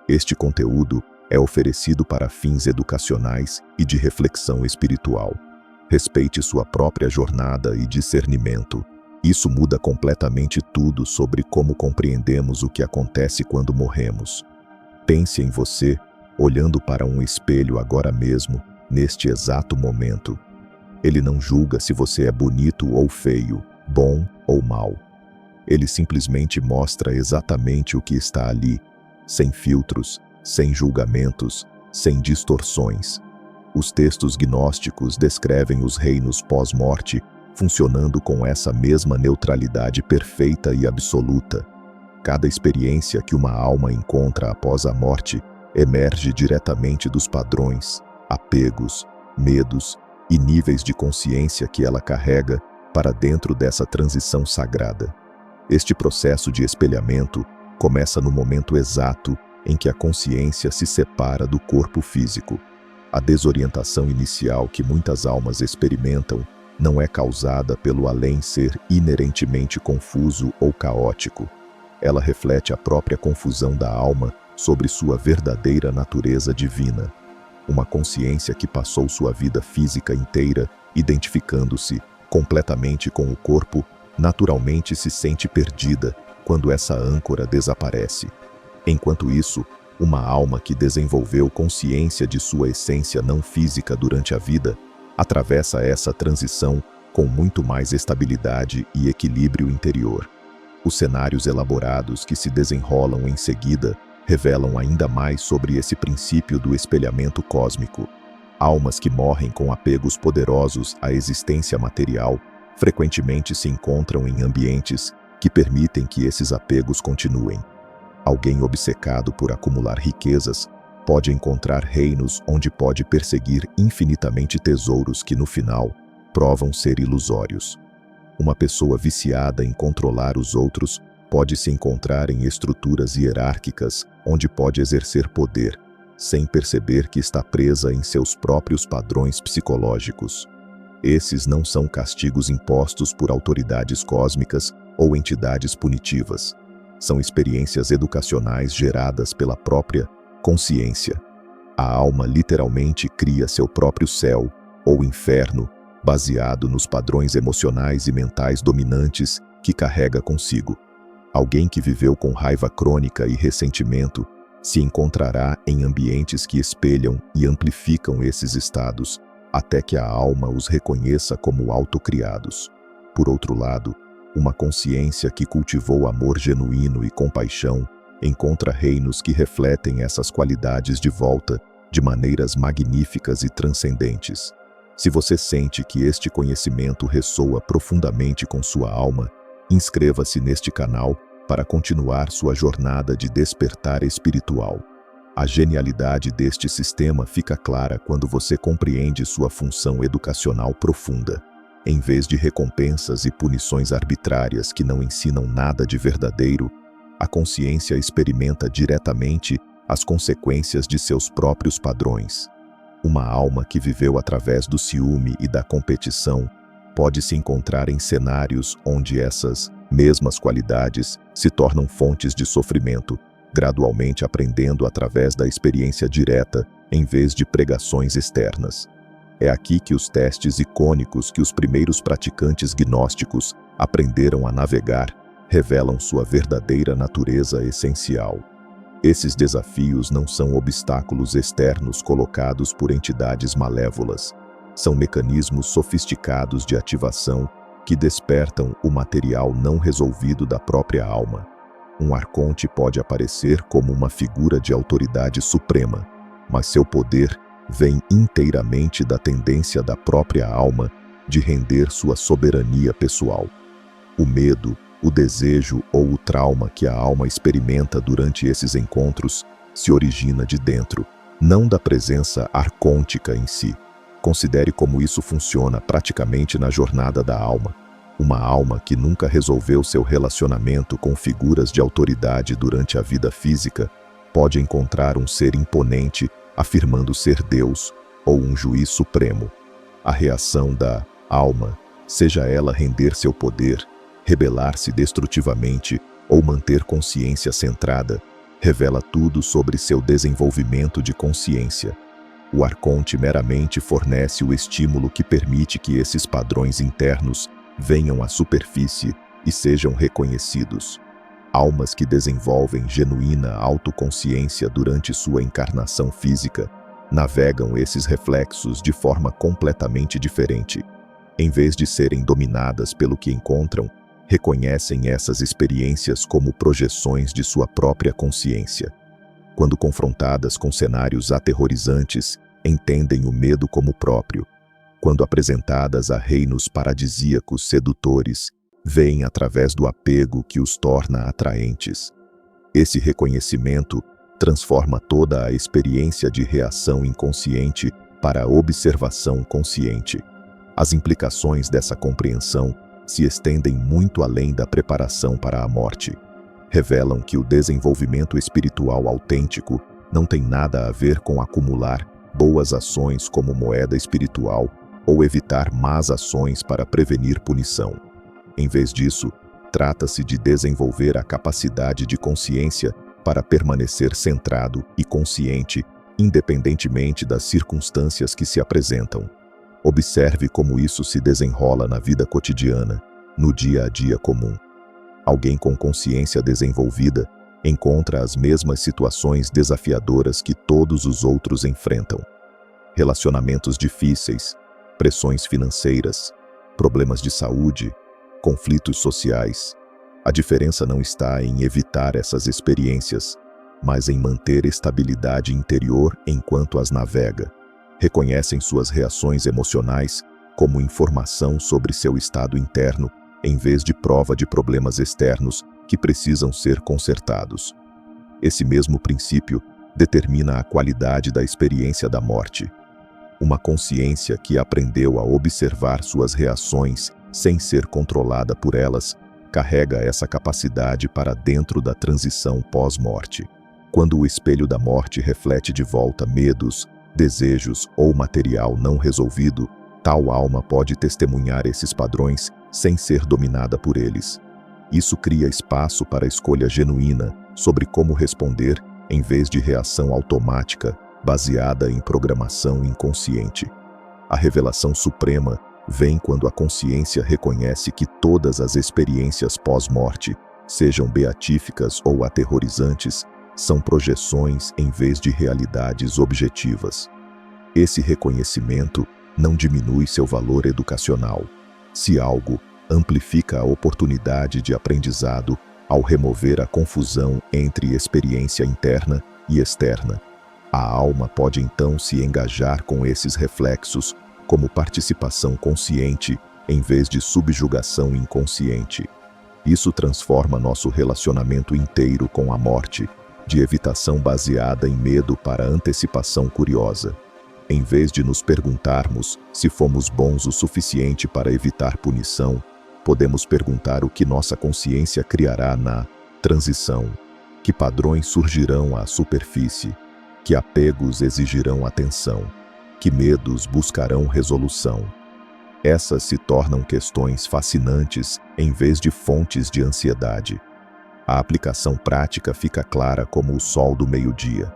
Este conteúdo é oferecido para fins educacionais e de reflexão espiritual. Respeite sua própria jornada e discernimento. Isso muda completamente tudo sobre como compreendemos o que acontece quando morremos. Pense em você, olhando para um espelho agora mesmo, neste exato momento. Ele não julga se você é bonito ou feio, bom ou mau. Ele simplesmente mostra exatamente o que está ali, sem filtros, sem julgamentos, sem distorções. Os textos gnósticos descrevem os reinos pós-morte funcionando com essa mesma neutralidade perfeita e absoluta. Cada experiência que uma alma encontra após a morte emerge diretamente dos padrões, apegos, medos e níveis de consciência que ela carrega para dentro dessa transição sagrada. Este processo de espelhamento começa no momento exato em que a consciência se separa do corpo físico. A desorientação inicial que muitas almas experimentam não é causada pelo além ser inerentemente confuso ou caótico. Ela reflete a própria confusão da alma sobre sua verdadeira natureza divina. Uma consciência que passou sua vida física inteira identificando-se completamente com o corpo, naturalmente se sente perdida quando essa âncora desaparece. Enquanto isso, uma alma que desenvolveu consciência de sua essência não física durante a vida, atravessa essa transição com muito mais estabilidade e equilíbrio interior. Os cenários elaborados que se desenrolam em seguida revelam ainda mais sobre esse princípio do espelhamento cósmico. Almas que morrem com apegos poderosos à existência material frequentemente se encontram em ambientes que permitem que esses apegos continuem. Alguém obcecado por acumular riquezas pode encontrar reinos onde pode perseguir infinitamente tesouros que, no final, provam ser ilusórios. Uma pessoa viciada em controlar os outros pode se encontrar em estruturas hierárquicas onde pode exercer poder, sem perceber que está presa em seus próprios padrões psicológicos. Esses não são castigos impostos por autoridades cósmicas ou entidades punitivas. São experiências educacionais geradas pela própria consciência. A alma literalmente cria seu próprio céu ou inferno, baseado nos padrões emocionais e mentais dominantes que carrega consigo. Alguém que viveu com raiva crônica e ressentimento se encontrará em ambientes que espelham e amplificam esses estados, até que a alma os reconheça como autocriados. Por outro lado, uma consciência que cultivou amor genuíno e compaixão encontra reinos que refletem essas qualidades de volta de maneiras magníficas e transcendentes. Se você sente que este conhecimento ressoa profundamente com sua alma, inscreva-se neste canal para continuar sua jornada de despertar espiritual. A genialidade deste sistema fica clara quando você compreende sua função educacional profunda. Em vez de recompensas e punições arbitrárias que não ensinam nada de verdadeiro, a consciência experimenta diretamente as consequências de seus próprios padrões. Uma alma que viveu através do ciúme e da competição pode se encontrar em cenários onde essas mesmas qualidades se tornam fontes de sofrimento, gradualmente aprendendo através da experiência direta em vez de pregações externas. É aqui que os testes icônicos que os primeiros praticantes gnósticos aprenderam a navegar revelam sua verdadeira natureza essencial. Esses desafios não são obstáculos externos colocados por entidades malévolas. São mecanismos sofisticados de ativação que despertam o material não resolvido da própria alma. Um arconte pode aparecer como uma figura de autoridade suprema, mas seu poder vem inteiramente da tendência da própria alma de render sua soberania pessoal. O medo, o desejo ou o trauma que a alma experimenta durante esses encontros se origina de dentro, não da presença arcôntica em si. Considere como isso funciona praticamente na jornada da alma. Uma alma que nunca resolveu seu relacionamento com figuras de autoridade durante a vida física pode encontrar um ser imponente afirmando ser Deus ou um juiz supremo. A reação da alma, seja ela render seu poder, rebelar-se destrutivamente ou manter consciência centrada, revela tudo sobre seu desenvolvimento de consciência. O arconte meramente fornece o estímulo que permite que esses padrões internos venham à superfície e sejam reconhecidos. Almas que desenvolvem genuína autoconsciência durante sua encarnação física navegam esses reflexos de forma completamente diferente. Em vez de serem dominadas pelo que encontram, reconhecem essas experiências como projeções de sua própria consciência. Quando confrontadas com cenários aterrorizantes, entendem o medo como próprio. Quando apresentadas a reinos paradisíacos sedutores, veem através do apego que os torna atraentes. Esse reconhecimento transforma toda a experiência de reação inconsciente para a observação consciente. As implicações dessa compreensão se estendem muito além da preparação para a morte. Revelam que o desenvolvimento espiritual autêntico não tem nada a ver com acumular boas ações como moeda espiritual ou evitar más ações para prevenir punição. Em vez disso, trata-se de desenvolver a capacidade de consciência para permanecer centrado e consciente, independentemente das circunstâncias que se apresentam. Observe como isso se desenrola na vida cotidiana, no dia a dia comum. Alguém com consciência desenvolvida encontra as mesmas situações desafiadoras que todos os outros enfrentam. Relacionamentos difíceis, pressões financeiras, problemas de saúde, conflitos sociais. A diferença não está em evitar essas experiências, mas em manter estabilidade interior enquanto as navega. Reconhecem suas reações emocionais como informação sobre seu estado interno, em vez de prova de problemas externos que precisam ser consertados. Esse mesmo princípio determina a qualidade da experiência da morte. Uma consciência que aprendeu a observar suas reações sem ser controlada por elas, carrega essa capacidade para dentro da transição pós-morte. Quando o espelho da morte reflete de volta medos, desejos ou material não resolvido, tal alma pode testemunhar esses padrões sem ser dominada por eles. Isso cria espaço para escolha genuína sobre como responder em vez de reação automática baseada em programação inconsciente. A revelação suprema vem quando a consciência reconhece que todas as experiências pós-morte, sejam beatíficas ou aterrorizantes, são projeções em vez de realidades objetivas. Esse reconhecimento não diminui seu valor educacional. Se algo amplifica a oportunidade de aprendizado ao remover a confusão entre experiência interna e externa, a alma pode então se engajar com esses reflexos como participação consciente em vez de subjugação inconsciente. Isso transforma nosso relacionamento inteiro com a morte, de evitação baseada em medo para antecipação curiosa. Em vez de nos perguntarmos se fomos bons o suficiente para evitar punição, podemos perguntar o que nossa consciência criará na transição, que padrões surgirão à superfície, que apegos exigirão atenção, que medos buscarão resolução. Essas se tornam questões fascinantes em vez de fontes de ansiedade. A aplicação prática fica clara como o sol do meio-dia.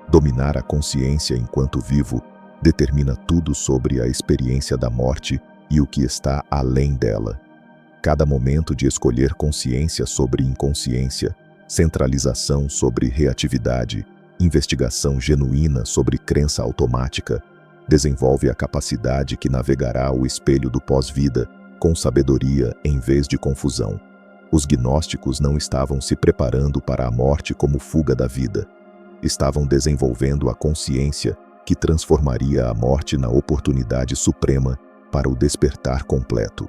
Dominar a consciência enquanto vivo determina tudo sobre a experiência da morte e o que está além dela. Cada momento de escolher consciência sobre inconsciência, centralização sobre reatividade, investigação genuína sobre crença automática, desenvolve a capacidade que navegará o espelho do pós-vida com sabedoria em vez de confusão. Os gnósticos não estavam se preparando para a morte como fuga da vida. Estavam desenvolvendo a consciência que transformaria a morte na oportunidade suprema para o despertar completo.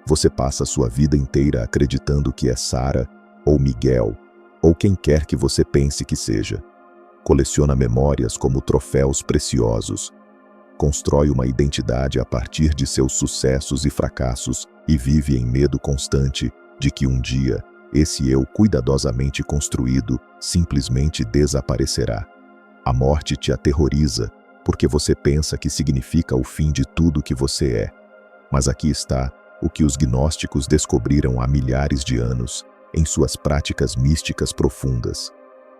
Você passa sua vida inteira acreditando que é Sara, ou Miguel, ou quem quer que você pense que seja. Coleciona memórias como troféus preciosos. Constrói uma identidade a partir de seus sucessos e fracassos e vive em medo constante de que um dia esse eu cuidadosamente construído simplesmente desaparecerá. A morte te aterroriza porque você pensa que significa o fim de tudo que você é. Mas aqui está o que os gnósticos descobriram há milhares de anos em suas práticas místicas profundas.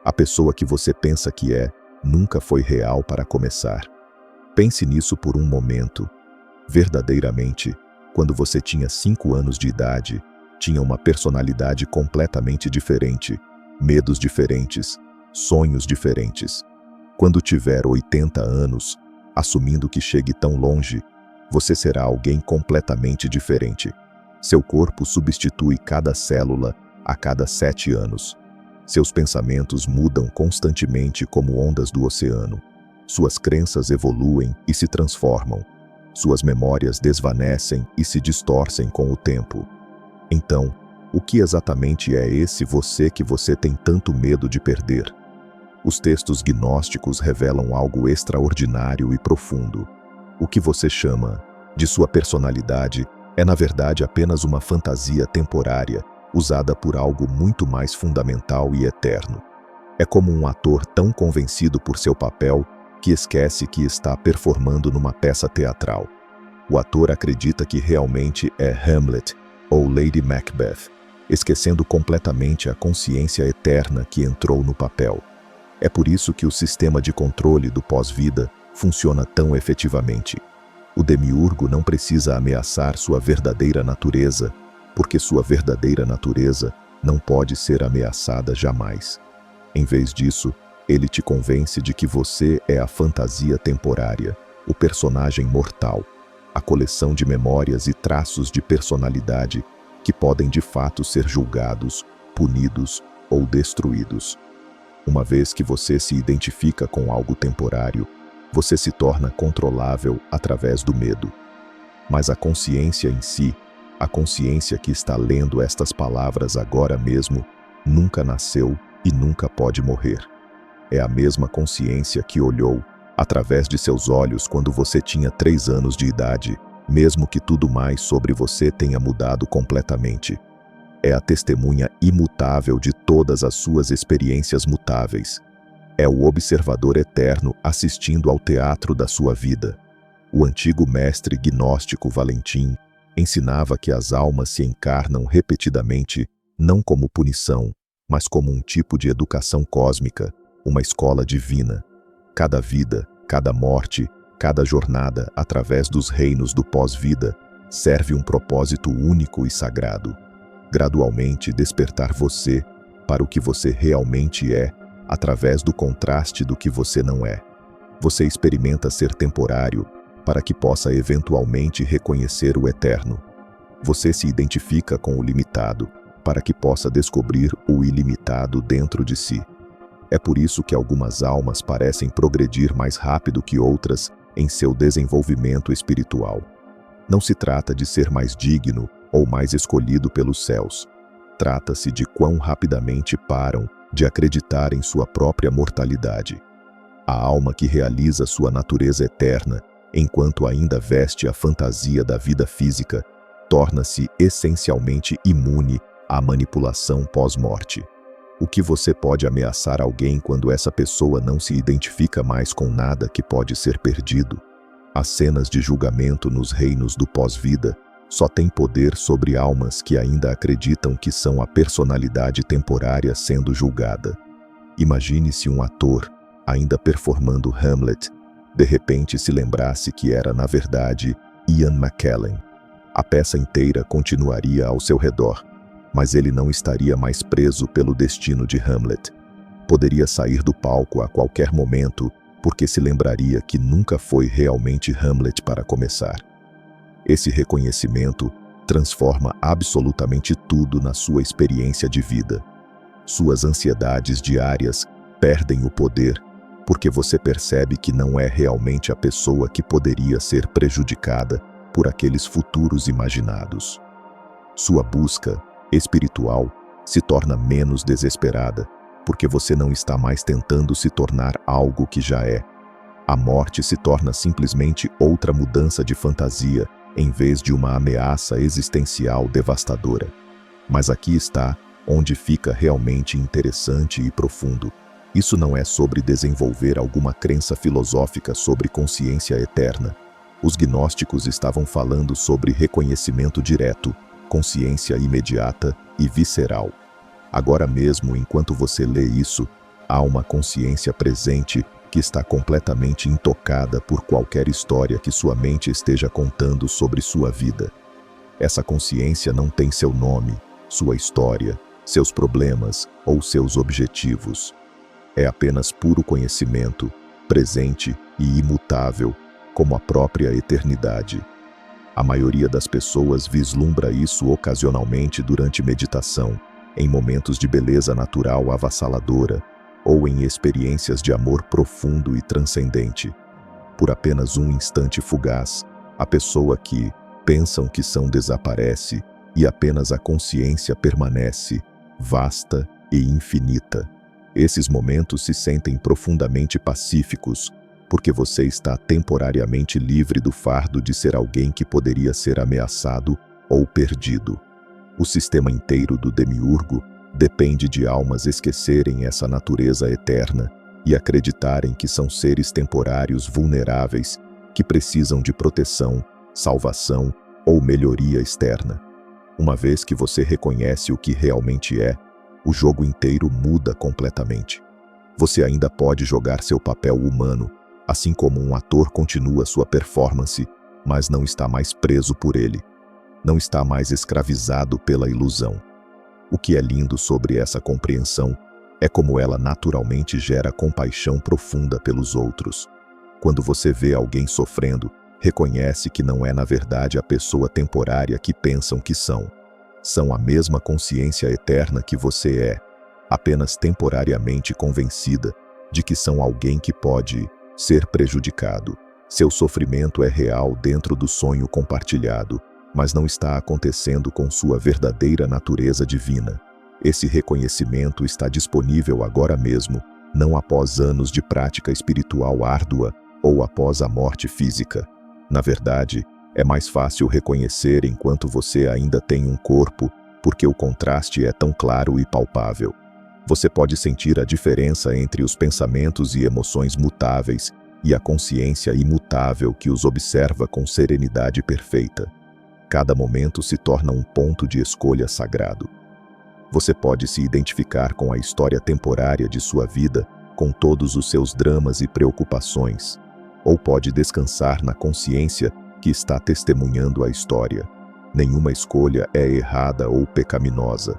A pessoa que você pensa que é nunca foi real para começar. Pense nisso por um momento. Verdadeiramente, quando você tinha 5 anos de idade, tinha uma personalidade completamente diferente, medos diferentes, sonhos diferentes. Quando tiver 80 anos, assumindo que chegue tão longe, você será alguém completamente diferente. Seu corpo substitui cada célula a cada 7 anos. Seus pensamentos mudam constantemente como ondas do oceano. Suas crenças evoluem e se transformam. Suas memórias desvanecem e se distorcem com o tempo. Então, o que exatamente é esse você que você tem tanto medo de perder? Os textos gnósticos revelam algo extraordinário e profundo. O que você chama de sua personalidade é, na verdade, apenas uma fantasia temporária usada por algo muito mais fundamental e eterno. É como um ator tão convencido por seu papel que esquece que está performando numa peça teatral. O ator acredita que realmente é Hamlet ou Lady Macbeth, esquecendo completamente a consciência eterna que entrou no papel. É por isso que o sistema de controle do pós-vida funciona tão efetivamente. O demiurgo não precisa ameaçar sua verdadeira natureza, porque sua verdadeira natureza não pode ser ameaçada jamais. Em vez disso, ele te convence de que você é a fantasia temporária, o personagem mortal, a coleção de memórias e traços de personalidade que podem de fato ser julgados, punidos ou destruídos. Uma vez que você se identifica com algo temporário, você se torna controlável através do medo. Mas a consciência em si, a consciência que está lendo estas palavras agora mesmo, nunca nasceu e nunca pode morrer. É a mesma consciência que olhou através de seus olhos quando você tinha 3 anos de idade, mesmo que tudo mais sobre você tenha mudado completamente. É a testemunha imutável de todas as suas experiências mutáveis. É o observador eterno assistindo ao teatro da sua vida. O antigo mestre gnóstico Valentim ensinava que as almas se encarnam repetidamente, não como punição, mas como um tipo de educação cósmica, uma escola divina. Cada vida, cada morte, cada jornada através dos reinos do pós-vida serve um propósito único e sagrado. Gradualmente despertar você para o que você realmente é, através do contraste do que você não é. Você experimenta ser temporário para que possa eventualmente reconhecer o eterno. Você se identifica com o limitado para que possa descobrir o ilimitado dentro de si. É por isso que algumas almas parecem progredir mais rápido que outras em seu desenvolvimento espiritual. Não se trata de ser mais digno ou mais escolhido pelos céus. Trata-se de quão rapidamente param de acreditar em sua própria mortalidade. A alma que realiza sua natureza eterna, enquanto ainda veste a fantasia da vida física, torna-se essencialmente imune à manipulação pós-morte. O que você pode ameaçar alguém quando essa pessoa não se identifica mais com nada que pode ser perdido? As cenas de julgamento nos reinos do pós-vida só têm poder sobre almas que ainda acreditam que são a personalidade temporária sendo julgada. Imagine-se um ator, ainda performando Hamlet, de repente se lembrasse que era, na verdade, Ian McKellen. A peça inteira continuaria ao seu redor, mas ele não estaria mais preso pelo destino de Hamlet. Poderia sair do palco a qualquer momento, porque se lembraria que nunca foi realmente Hamlet para começar. Esse reconhecimento transforma absolutamente tudo na sua experiência de vida. Suas ansiedades diárias perdem o poder, porque você percebe que não é realmente a pessoa que poderia ser prejudicada por aqueles futuros imaginados. Sua busca espiritual se torna menos desesperada, porque você não está mais tentando se tornar algo que já é. A morte se torna simplesmente outra mudança de fantasia, em vez de uma ameaça existencial devastadora. Mas aqui está onde fica realmente interessante e profundo. Isso não é sobre desenvolver alguma crença filosófica sobre consciência eterna. Os gnósticos estavam falando sobre reconhecimento direto, consciência imediata e visceral. Agora mesmo, enquanto você lê isso, há uma consciência presente que está completamente intocada por qualquer história que sua mente esteja contando sobre sua vida. Essa consciência não tem seu nome, sua história, seus problemas ou seus objetivos. É apenas puro conhecimento, presente e imutável, como a própria eternidade. A maioria das pessoas vislumbra isso ocasionalmente durante meditação, em momentos de beleza natural avassaladora, ou em experiências de amor profundo e transcendente. Por apenas um instante fugaz, a pessoa que pensam que são desaparece e apenas a consciência permanece, vasta e infinita. Esses momentos se sentem profundamente pacíficos, porque você está temporariamente livre do fardo de ser alguém que poderia ser ameaçado ou perdido. O sistema inteiro do Demiurgo depende de almas esquecerem essa natureza eterna e acreditarem que são seres temporários vulneráveis que precisam de proteção, salvação ou melhoria externa. Uma vez que você reconhece o que realmente é, o jogo inteiro muda completamente. Você ainda pode jogar seu papel humano, assim como um ator continua sua performance, mas não está mais preso por ele. Não está mais escravizado pela ilusão. O que é lindo sobre essa compreensão é como ela naturalmente gera compaixão profunda pelos outros. Quando você vê alguém sofrendo, reconhece que não é na verdade a pessoa temporária que pensam que são. São a mesma consciência eterna que você é, apenas temporariamente convencida de que são alguém que pode ser prejudicado. Seu sofrimento é real dentro do sonho compartilhado, mas não está acontecendo com sua verdadeira natureza divina. Esse reconhecimento está disponível agora mesmo, não após anos de prática espiritual árdua ou após a morte física. Na verdade, é mais fácil reconhecer enquanto você ainda tem um corpo, porque o contraste é tão claro e palpável. Você pode sentir a diferença entre os pensamentos e emoções mutáveis e a consciência imutável que os observa com serenidade perfeita. Cada momento se torna um ponto de escolha sagrado. Você pode se identificar com a história temporária de sua vida, com todos os seus dramas e preocupações, ou pode descansar na consciência que está testemunhando a história. Nenhuma escolha é errada ou pecaminosa,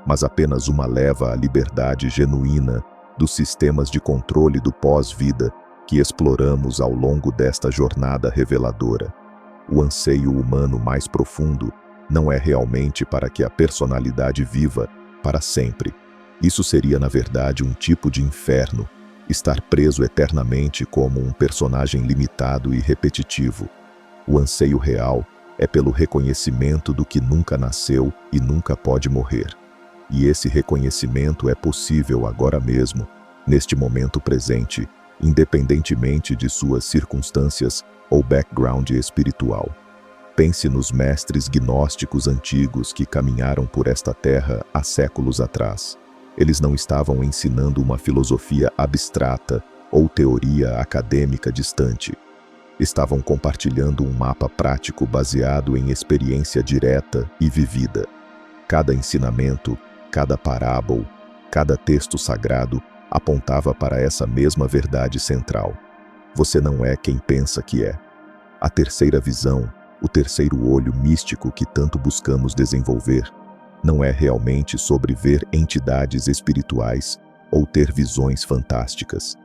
mas apenas uma leva à liberdade genuína dos sistemas de controle do pós-vida que exploramos ao longo desta jornada reveladora. O anseio humano mais profundo não é realmente para que a personalidade viva para sempre. Isso seria, na verdade, um tipo de inferno, estar preso eternamente como um personagem limitado e repetitivo. O anseio real é pelo reconhecimento do que nunca nasceu e nunca pode morrer. E esse reconhecimento é possível agora mesmo, neste momento presente, independentemente de suas circunstâncias ou background espiritual. Pense nos mestres gnósticos antigos que caminharam por esta terra há séculos atrás. Eles não estavam ensinando uma filosofia abstrata ou teoria acadêmica distante. Estavam compartilhando um mapa prático baseado em experiência direta e vivida. Cada ensinamento, cada parábola, cada texto sagrado apontava para essa mesma verdade central. Você não é quem pensa que é. A terceira visão, o terceiro olho místico que tanto buscamos desenvolver, não é realmente sobre ver entidades espirituais ou ter visões fantásticas.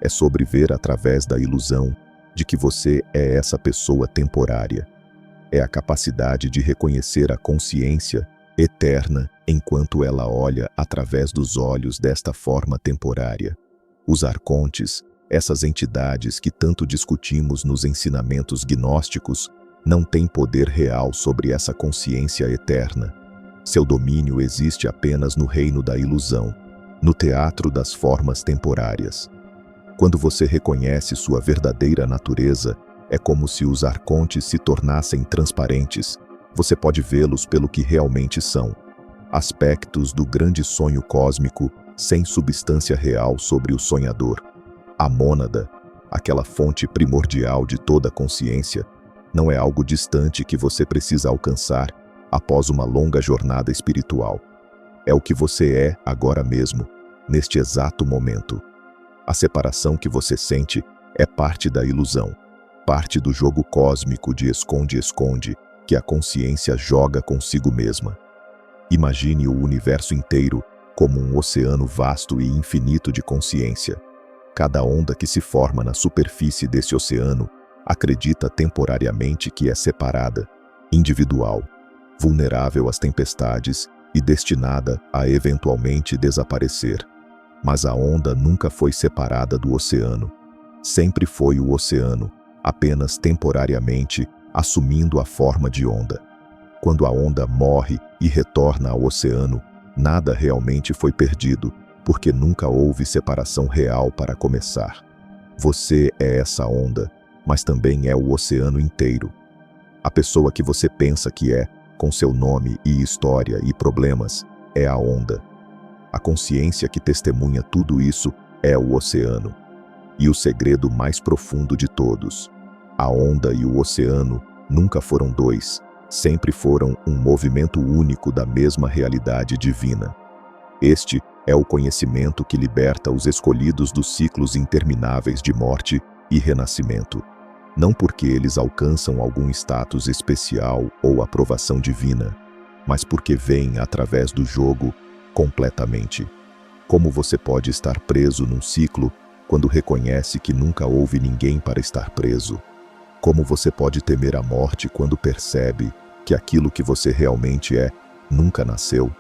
É sobre ver através da ilusão de que você é essa pessoa temporária. É a capacidade de reconhecer a consciência eterna enquanto ela olha através dos olhos desta forma temporária. Os arcontes, essas entidades que tanto discutimos nos ensinamentos gnósticos, não têm poder real sobre essa consciência eterna. Seu domínio existe apenas no reino da ilusão, no teatro das formas temporárias. Quando você reconhece sua verdadeira natureza, é como se os arcontes se tornassem transparentes. Você pode vê-los pelo que realmente são. Aspectos do grande sonho cósmico, sem substância real sobre o sonhador. A mônada, aquela fonte primordial de toda consciência, não é algo distante que você precisa alcançar após uma longa jornada espiritual. É o que você é agora mesmo, neste exato momento. A separação que você sente é parte da ilusão, parte do jogo cósmico de esconde-esconde que a consciência joga consigo mesma. Imagine o universo inteiro como um oceano vasto e infinito de consciência. Cada onda que se forma na superfície desse oceano acredita temporariamente que é separada, individual, vulnerável às tempestades e destinada a eventualmente desaparecer. Mas a onda nunca foi separada do oceano. Sempre foi o oceano, apenas temporariamente, assumindo a forma de onda. Quando a onda morre e retorna ao oceano, nada realmente foi perdido, porque nunca houve separação real para começar. Você é essa onda, mas também é o oceano inteiro. A pessoa que você pensa que é, com seu nome e história e problemas, é a onda. A consciência que testemunha tudo isso é o oceano. E o segredo mais profundo de todos: a onda e o oceano nunca foram dois, sempre foram um movimento único da mesma realidade divina. Este é o conhecimento que liberta os escolhidos dos ciclos intermináveis de morte e renascimento. Não porque eles alcançam algum status especial ou aprovação divina, mas porque veem através do jogo completamente. Como você pode estar preso num ciclo quando reconhece que nunca houve ninguém para estar preso? Como você pode temer a morte quando percebe que aquilo que você realmente é nunca nasceu?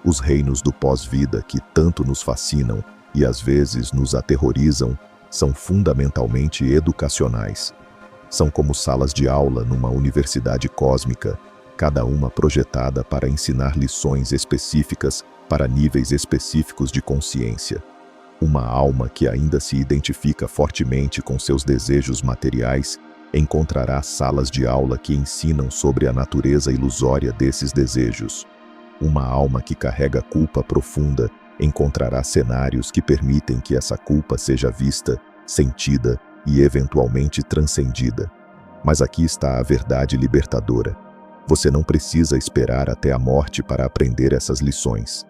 Os reinos do pós-vida que tanto nos fascinam e às vezes nos aterrorizam são fundamentalmente educacionais. São como salas de aula numa universidade cósmica, cada uma projetada para ensinar lições específicas para níveis específicos de consciência. Uma alma que ainda se identifica fortemente com seus desejos materiais encontrará salas de aula que ensinam sobre a natureza ilusória desses desejos. Uma alma que carrega culpa profunda encontrará cenários que permitem que essa culpa seja vista, sentida e eventualmente transcendida. Mas aqui está a verdade libertadora. Você não precisa esperar até a morte para aprender essas lições.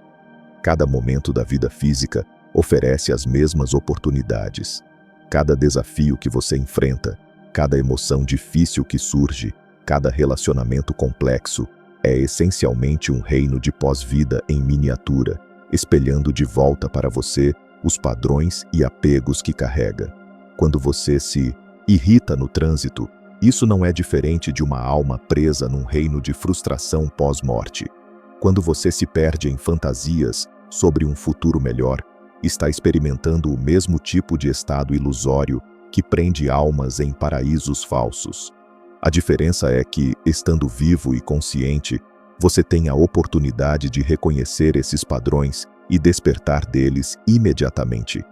Cada momento da vida física oferece as mesmas oportunidades. Cada desafio que você enfrenta, cada emoção difícil que surge, cada relacionamento complexo, é essencialmente um reino de pós-vida em miniatura, espelhando de volta para você os padrões e apegos que carrega. Quando você se irrita no trânsito, isso não é diferente de uma alma presa num reino de frustração pós-morte. Quando você se perde em fantasias sobre um futuro melhor, está experimentando o mesmo tipo de estado ilusório que prende almas em paraísos falsos. A diferença é que, estando vivo e consciente, você tem a oportunidade de reconhecer esses padrões e despertar deles imediatamente.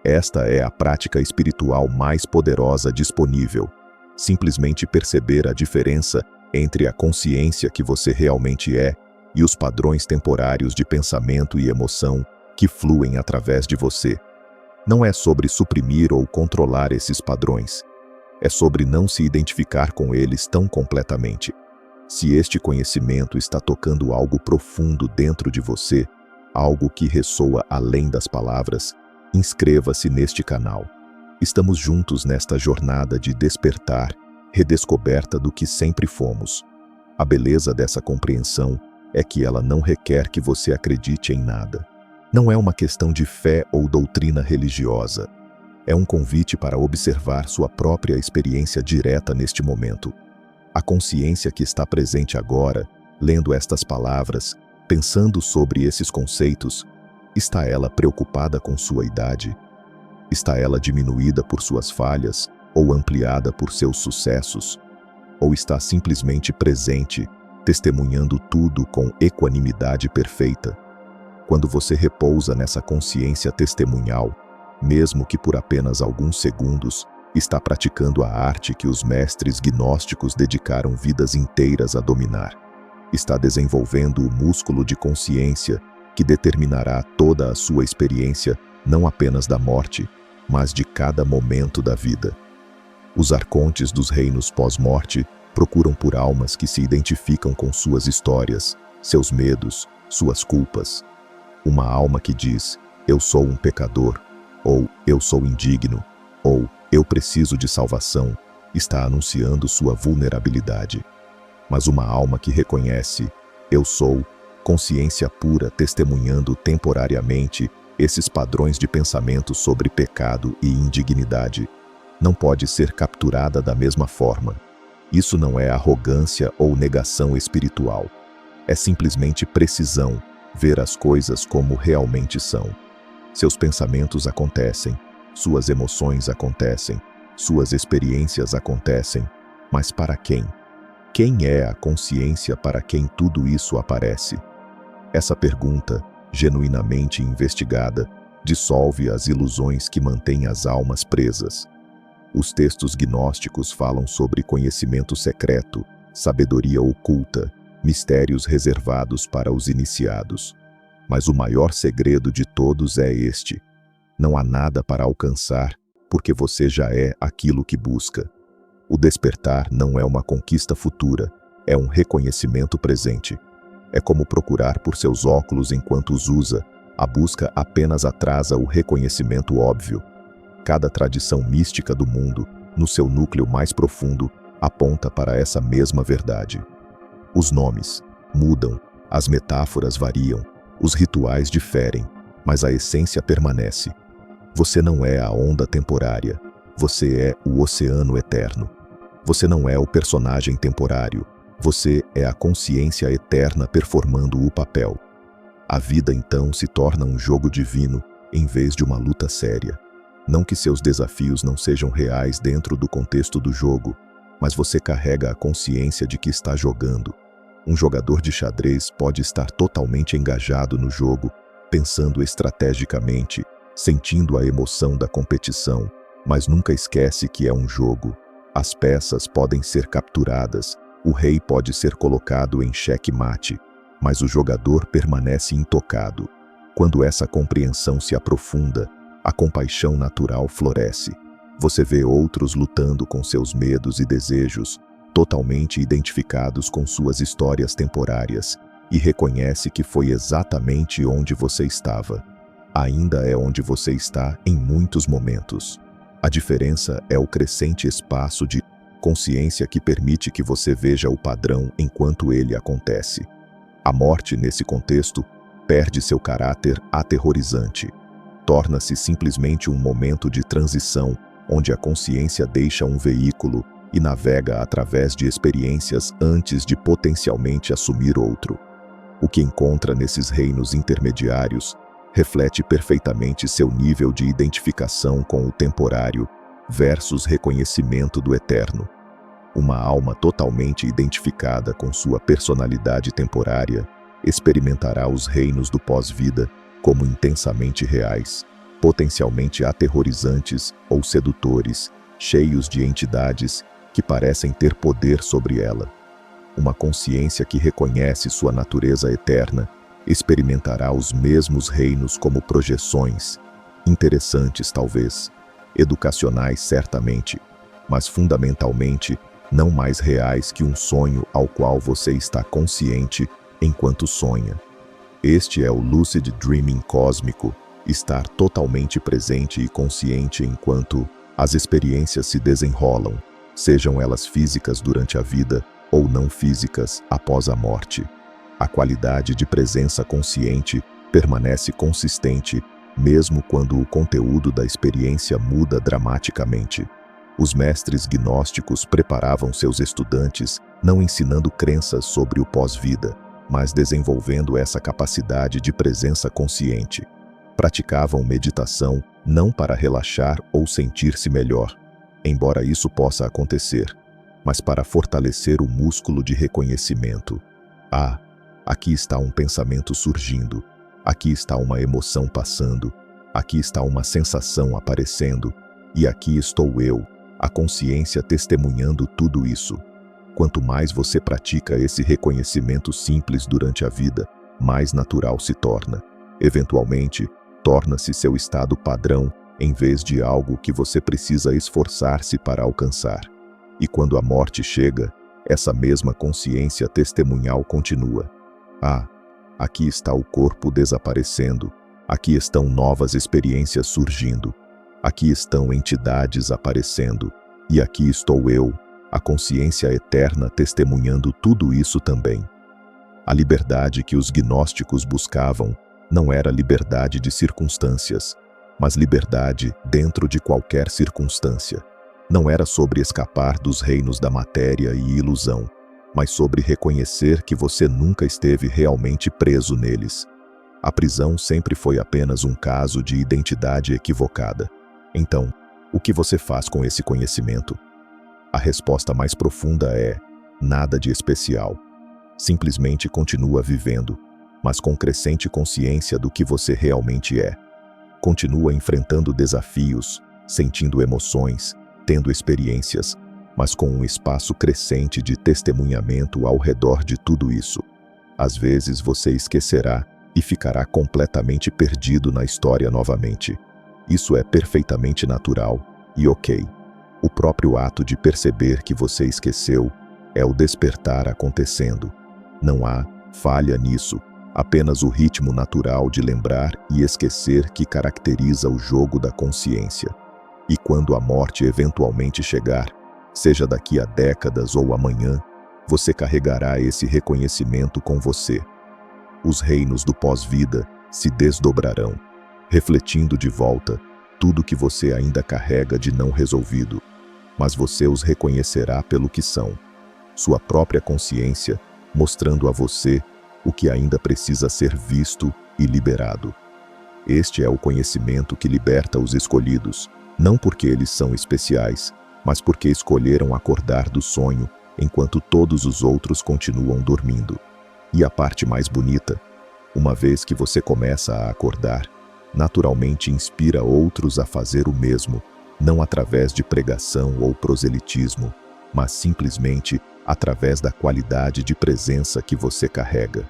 Esta é a prática espiritual mais poderosa disponível. Simplesmente perceber a diferença entre a consciência que você realmente é e os padrões temporários de pensamento e emoção que fluem através de você. Não é sobre suprimir ou controlar esses padrões. É sobre não se identificar com eles tão completamente. Se este conhecimento está tocando algo profundo dentro de você, algo que ressoa além das palavras, inscreva-se neste canal. Estamos juntos nesta jornada de despertar, redescoberta do que sempre fomos. A beleza dessa compreensão é que ela não requer que você acredite em nada. Não é uma questão de fé ou doutrina religiosa. É um convite para observar sua própria experiência direta neste momento. A consciência que está presente agora, lendo estas palavras, pensando sobre esses conceitos, está ela preocupada com sua idade? Está ela diminuída por suas falhas ou ampliada por seus sucessos? Ou está simplesmente presente, testemunhando tudo com equanimidade perfeita? Quando você repousa nessa consciência testemunhal, mesmo que por apenas alguns segundos, está praticando a arte que os mestres gnósticos dedicaram vidas inteiras a dominar. Está desenvolvendo o músculo de consciência que determinará toda a sua experiência, não apenas da morte, mas de cada momento da vida. Os arcontes dos reinos pós-morte procuram por almas que se identificam com suas histórias, seus medos, suas culpas. Uma alma que diz, eu sou um pecador, ou eu sou indigno, ou eu preciso de salvação, está anunciando sua vulnerabilidade. Mas uma alma que reconhece, eu sou, consciência pura testemunhando temporariamente esses padrões de pensamento sobre pecado e indignidade, não pode ser capturada da mesma forma. Isso não é arrogância ou negação espiritual. É simplesmente precisão, ver as coisas como realmente são. Seus pensamentos acontecem, suas emoções acontecem, suas experiências acontecem, mas para quem? Quem é a consciência para quem tudo isso aparece? Essa pergunta, genuinamente investigada, dissolve as ilusões que mantêm as almas presas. Os textos gnósticos falam sobre conhecimento secreto, sabedoria oculta, mistérios reservados para os iniciados. Mas o maior segredo de todos é este: não há nada para alcançar, porque você já é aquilo que busca. O despertar não é uma conquista futura, é um reconhecimento presente. É como procurar por seus óculos enquanto os usa, a busca apenas atrasa o reconhecimento óbvio. Cada tradição mística do mundo, no seu núcleo mais profundo, aponta para essa mesma verdade. Os nomes mudam, as metáforas variam, os rituais diferem, mas a essência permanece. Você não é a onda temporária, você é o oceano eterno. Você não é o personagem temporário, você é a consciência eterna performando o papel. A vida então se torna um jogo divino, em vez de uma luta séria. Não que seus desafios não sejam reais dentro do contexto do jogo, mas você carrega a consciência de que está jogando. Um jogador de xadrez pode estar totalmente engajado no jogo, pensando estrategicamente, sentindo a emoção da competição, mas nunca esquece que é um jogo. As peças podem ser capturadas, o rei pode ser colocado em xeque-mate, mas o jogador permanece intocado. Quando essa compreensão se aprofunda, a compaixão natural floresce. Você vê outros lutando com seus medos e desejos, totalmente identificados com suas histórias temporárias, e reconhece que foi exatamente onde você estava. Ainda é onde você está em muitos momentos. A diferença é o crescente espaço de consciência que permite que você veja o padrão enquanto ele acontece. A morte, nesse contexto, perde seu caráter aterrorizante. Torna-se simplesmente um momento de transição, onde a consciência deixa um veículo e navega através de experiências antes de potencialmente assumir outro. O que encontra nesses reinos intermediários reflete perfeitamente seu nível de identificação com o temporário versus reconhecimento do eterno. Uma alma totalmente identificada com sua personalidade temporária experimentará os reinos do pós-vida como intensamente reais, potencialmente aterrorizantes ou sedutores, cheios de entidades que parecem ter poder sobre ela. Uma consciência que reconhece sua natureza eterna experimentará os mesmos reinos como projeções, interessantes talvez, educacionais certamente, mas fundamentalmente não mais reais que um sonho ao qual você está consciente enquanto sonha. Este é o lucid dreaming cósmico, estar totalmente presente e consciente enquanto as experiências se desenrolam, sejam elas físicas durante a vida ou não físicas após a morte. A qualidade de presença consciente permanece consistente, mesmo quando o conteúdo da experiência muda dramaticamente. Os mestres gnósticos preparavam seus estudantes, não ensinando crenças sobre o pós-vida, mas desenvolvendo essa capacidade de presença consciente. Praticavam meditação não para relaxar ou sentir-se melhor, embora isso possa acontecer, mas para fortalecer o músculo de reconhecimento. Ah, aqui está um pensamento surgindo, aqui está uma emoção passando, aqui está uma sensação aparecendo, e aqui estou eu, a consciência testemunhando tudo isso. Quanto mais você pratica esse reconhecimento simples durante a vida, mais natural se torna. Eventualmente, torna-se seu estado padrão, em vez de algo que você precisa esforçar-se para alcançar. E quando a morte chega, essa mesma consciência testemunhal continua. Ah, aqui está o corpo desaparecendo, aqui estão novas experiências surgindo, aqui estão entidades aparecendo, e aqui estou eu, a consciência eterna testemunhando tudo isso também. A liberdade que os gnósticos buscavam não era liberdade de circunstâncias, mas liberdade dentro de qualquer circunstância. Não era sobre escapar dos reinos da matéria e ilusão, mas sobre reconhecer que você nunca esteve realmente preso neles. A prisão sempre foi apenas um caso de identidade equivocada. Então, o que você faz com esse conhecimento? A resposta mais profunda é: nada de especial. Simplesmente continua vivendo. mas com crescente consciência do que você realmente é. Continua enfrentando desafios, sentindo emoções, tendo experiências, mas com um espaço crescente de testemunhamento ao redor de tudo isso. Às vezes você esquecerá e ficará completamente perdido na história novamente. Isso é perfeitamente natural e ok. O próprio ato de perceber que você esqueceu é o despertar acontecendo. Não há falha nisso, apenas o ritmo natural de lembrar e esquecer que caracteriza o jogo da consciência. E quando a morte eventualmente chegar, seja daqui a décadas ou amanhã, você carregará esse reconhecimento com você. Os reinos do pós-vida se desdobrarão, refletindo de volta tudo que você ainda carrega de não resolvido, mas você os reconhecerá pelo que são. Sua própria consciência, mostrando a você o que ainda precisa ser visto e liberado. Este é o conhecimento que liberta os escolhidos, não porque eles são especiais, mas porque escolheram acordar do sonho enquanto todos os outros continuam dormindo. E a parte mais bonita, uma vez que você começa a acordar, naturalmente inspira outros a fazer o mesmo, não através de pregação ou proselitismo, mas simplesmente através da qualidade de presença que você carrega.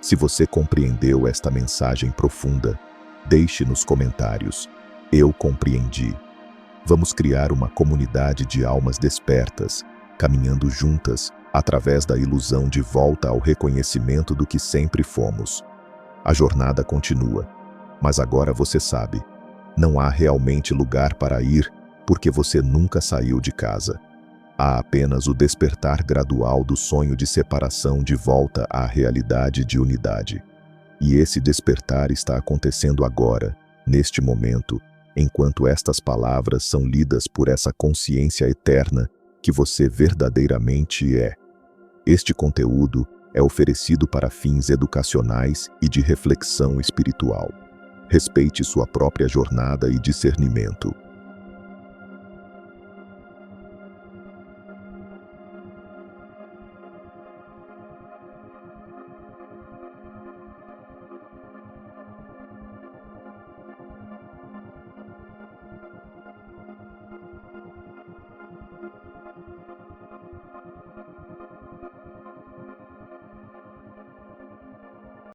Se você compreendeu esta mensagem profunda, deixe nos comentários: eu compreendi. Vamos criar uma comunidade de almas despertas, caminhando juntas, através da ilusão de volta ao reconhecimento do que sempre fomos. A jornada continua, mas agora você sabe, não há realmente lugar para ir, porque você nunca saiu de casa. Há apenas o despertar gradual do sonho de separação de volta à realidade de unidade. E esse despertar está acontecendo agora, neste momento, enquanto estas palavras são lidas por essa consciência eterna que você verdadeiramente é. Este conteúdo é oferecido para fins educacionais e de reflexão espiritual. Respeite sua própria jornada e discernimento.